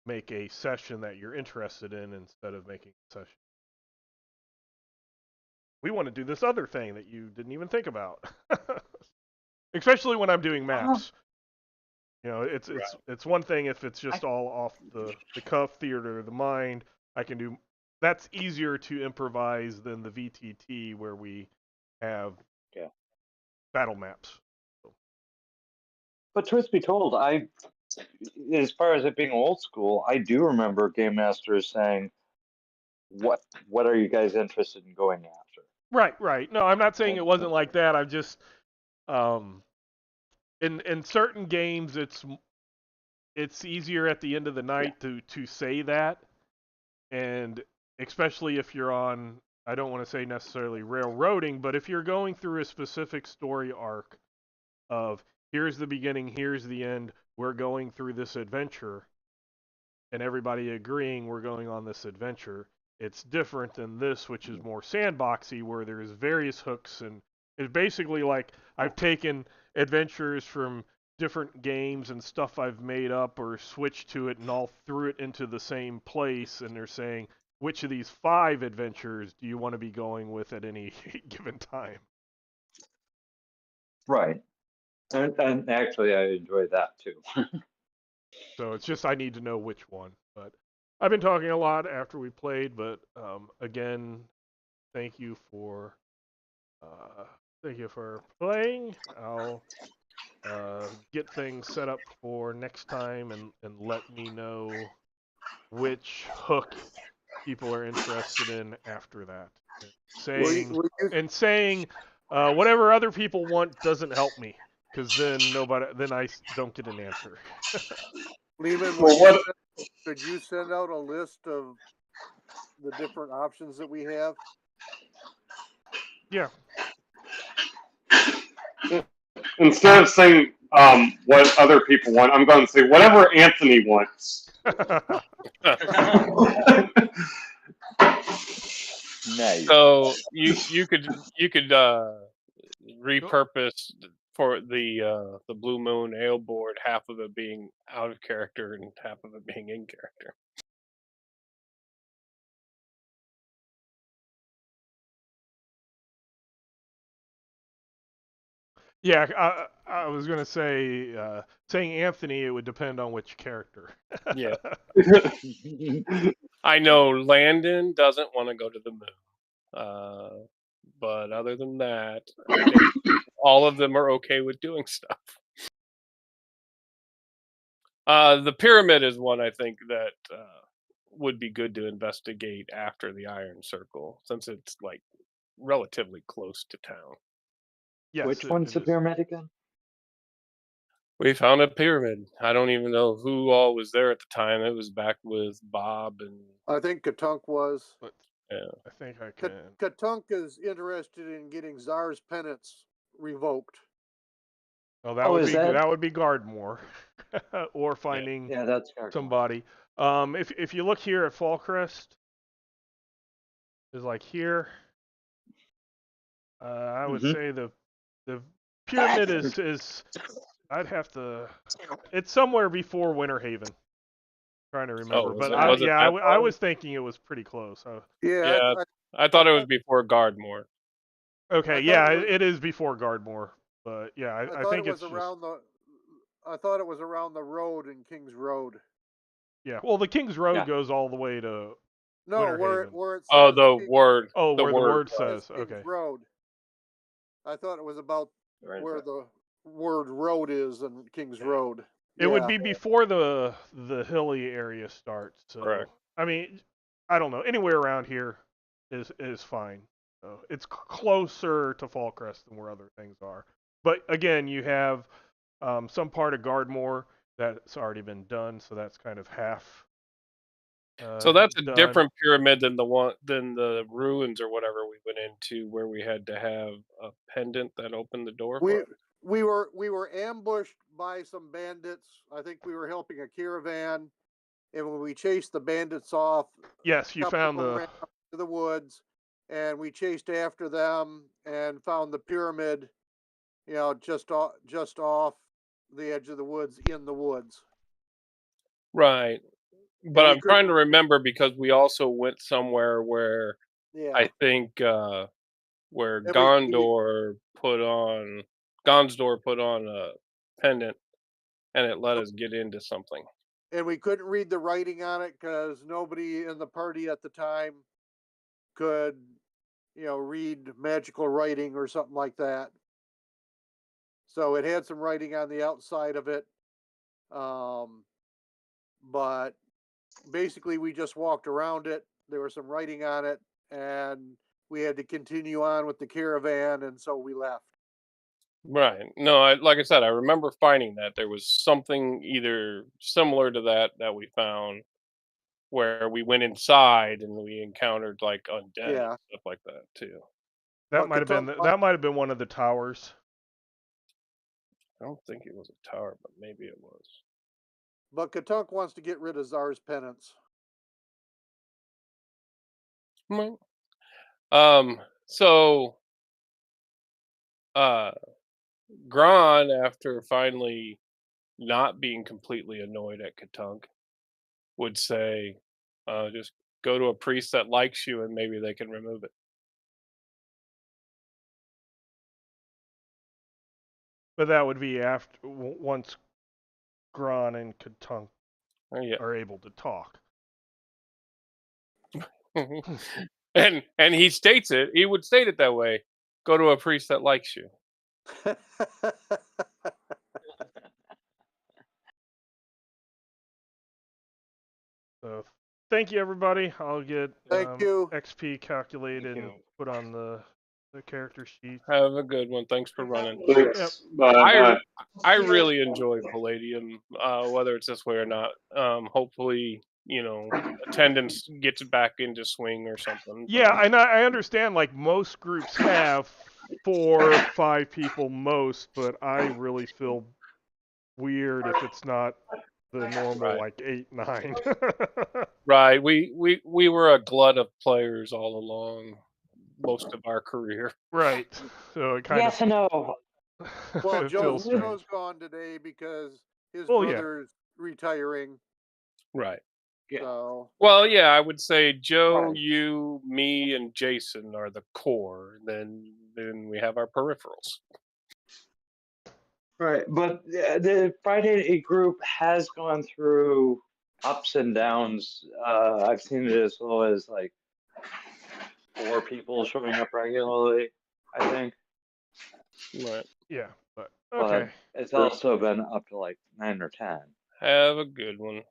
Speaker 1: make a session that you're interested in instead of making a session. We want to do this other thing that you didn't even think about, especially when I'm doing maps. You know, it's one thing if it's just all off the cuff, theater of the mind. I can do that's easier to improvise than the VTT where we have battle maps.
Speaker 5: But truth be told, as far as it being old school, I do remember game masters saying, "What are you guys interested in going after?"
Speaker 1: Right. No, I'm not saying it wasn't like that. I've just in certain games it's easier at the end of the night to say that, and especially if you're on, I don't want to say necessarily railroading, but if you're going through a specific story arc of here's the beginning, here's the end, we're going through this adventure, and everybody agreeing we're going on this adventure, it's different than this, which is more sandboxy, where there's various hooks, and it's basically like I've taken adventures from different games and stuff I've made up or switched to it and all threw it into the same place, and they're saying, which of these 5 adventures do you want to be going with at any given time?
Speaker 5: Right. And actually, I enjoy that too.
Speaker 1: So it's just I need to know which one. But I've been talking a lot after we played, but again, thank you for playing. I'll get things set up for next time and let me know which hook people are interested in after that. Saying whatever other people want doesn't help me, because then I don't get an answer.
Speaker 2: Lehman, could you send out a list of the different options that we have?
Speaker 1: Yeah.
Speaker 4: Instead of saying what other people want, I'm going to say whatever Anthony wants.
Speaker 5: Nice.
Speaker 3: So you could repurpose for the Blue Moon Ale board, half of it being out of character and half of it being in character.
Speaker 1: Yeah, I was gonna say saying Anthony, it would depend on which character.
Speaker 3: Yeah. I know Landon doesn't want to go to the moon, but other than that, I think all of them are okay with doing stuff. The pyramid is one I think that would be good to investigate after the Iron Circle, since it's like relatively close to town.
Speaker 1: Yes,
Speaker 5: Which one's the pyramid again?
Speaker 3: We found a pyramid. I don't even know who all was there at the time. It was back with Bob and.
Speaker 2: I think Katunk was.
Speaker 3: Yeah.
Speaker 1: I think I can.
Speaker 2: Katunk is interested in getting Czar's penance revoked.
Speaker 1: Oh, that would be Guardmore, or finding
Speaker 5: that's
Speaker 1: somebody. If you look here at Fallcrest, is like here. I would say the pyramid is I'd have to. It's somewhere before Winterhaven. Trying to remember, but I was thinking it was pretty close.
Speaker 3: I thought it was before Guardmore.
Speaker 1: Okay, yeah, it is before Guardmore, but yeah, I think
Speaker 2: it was
Speaker 1: it's
Speaker 2: around thought it was around the road in King's Road.
Speaker 1: Yeah. Well, the King's Road
Speaker 5: Yeah.
Speaker 1: goes all the way to.
Speaker 2: No,
Speaker 1: Winter
Speaker 2: where
Speaker 1: Haven.
Speaker 2: it says
Speaker 3: Oh, the
Speaker 2: King-
Speaker 3: word.
Speaker 1: Oh,
Speaker 3: the
Speaker 1: where
Speaker 3: word.
Speaker 1: the word
Speaker 2: says
Speaker 1: says.
Speaker 2: King's
Speaker 1: Okay.
Speaker 2: Road. I thought it was about
Speaker 3: Right
Speaker 2: where
Speaker 3: there.
Speaker 2: the word road is in King's Road.
Speaker 1: It would
Speaker 2: Yeah.
Speaker 1: be before the hilly area starts. So
Speaker 3: Correct.
Speaker 1: I mean, I don't know. Anywhere around here is fine. So it's closer to Fallcrest than where other things are. But again, you have some part of Guardmore that's already been done, so that's kind of half.
Speaker 3: So that's a
Speaker 1: done.
Speaker 3: different pyramid than the ruins or whatever we went into, where we had to have a pendant that opened the door.
Speaker 2: We were ambushed by some bandits. I think we were helping a caravan, and when we chased the bandits off,
Speaker 1: Yes, you
Speaker 2: couple
Speaker 1: found
Speaker 2: of them
Speaker 1: the.
Speaker 2: ran up to the woods, and we chased after them and found the pyramid. You know, just off the edge of the woods, in the woods.
Speaker 3: Right. But
Speaker 2: we
Speaker 3: I'm trying
Speaker 2: couldn't-
Speaker 3: to remember, because we also went somewhere where
Speaker 2: Yeah.
Speaker 3: I think where
Speaker 2: And
Speaker 3: Gondor put on a pendant, and it let us get into something.
Speaker 2: and we couldn't read the writing on it because nobody in the party at the time could, read magical writing or something like that. So it had some writing on the outside of it. But basically we just walked around it. There was some writing on it, and we had to continue on with the caravan, and so we left.
Speaker 3: Right. No, like I said, I remember finding that there was something either similar to that we found, where we went inside and we encountered like undead
Speaker 2: Yeah.
Speaker 3: and stuff like that too.
Speaker 1: That
Speaker 2: But
Speaker 1: might have been
Speaker 2: Cthulhu-
Speaker 1: that might have been one of the towers.
Speaker 3: I don't think it was a tower, but maybe it was.
Speaker 2: But Cthulhu wants to get rid of Czar's penance.
Speaker 3: Right. So Gron, after finally not being completely annoyed at Cthulhu, would say, just go to a priest that likes you and maybe they can remove it.
Speaker 1: But that would be after once Gron and Katunk
Speaker 3: Yeah.
Speaker 1: are able to talk.
Speaker 3: and he states it. He would state it that way. Go to a priest that likes you.
Speaker 1: So thank you, everybody. I'll get
Speaker 2: Thank you.
Speaker 1: XP calculated
Speaker 3: Thank
Speaker 1: and
Speaker 3: you.
Speaker 1: put on the character sheet.
Speaker 3: Have a good one. Thanks for running.
Speaker 4: Thanks. Bye.
Speaker 3: I really enjoy Palladium, whether it's this way or not. Hopefully, attendance gets back into swing or something.
Speaker 1: Yeah, and I understand, like, most groups have 4 or 5 people most, but I really feel weird if it's not the normal,
Speaker 3: Right.
Speaker 1: like, 8, 9.
Speaker 3: Right. We were a glut of players all along most of our career.
Speaker 1: Right. So it kind
Speaker 5: Yes and no.
Speaker 2: Well,
Speaker 1: it feels strange.
Speaker 2: Joe's gone today because his
Speaker 1: Well, yeah.
Speaker 2: brother's retiring.
Speaker 3: Right.
Speaker 5: Yeah.
Speaker 2: So
Speaker 3: Well, yeah, I would say Joe,
Speaker 5: Right.
Speaker 3: you, me, and Jason are the core. Then we have our peripherals.
Speaker 5: Right, but the Friday group has gone through ups and downs. I've seen it as low as like 4 people showing up regularly, I think.
Speaker 3: Right.
Speaker 1: Yeah, but
Speaker 5: But
Speaker 1: okay.
Speaker 5: it's also been up to like 9 or 10.
Speaker 3: Have a good one.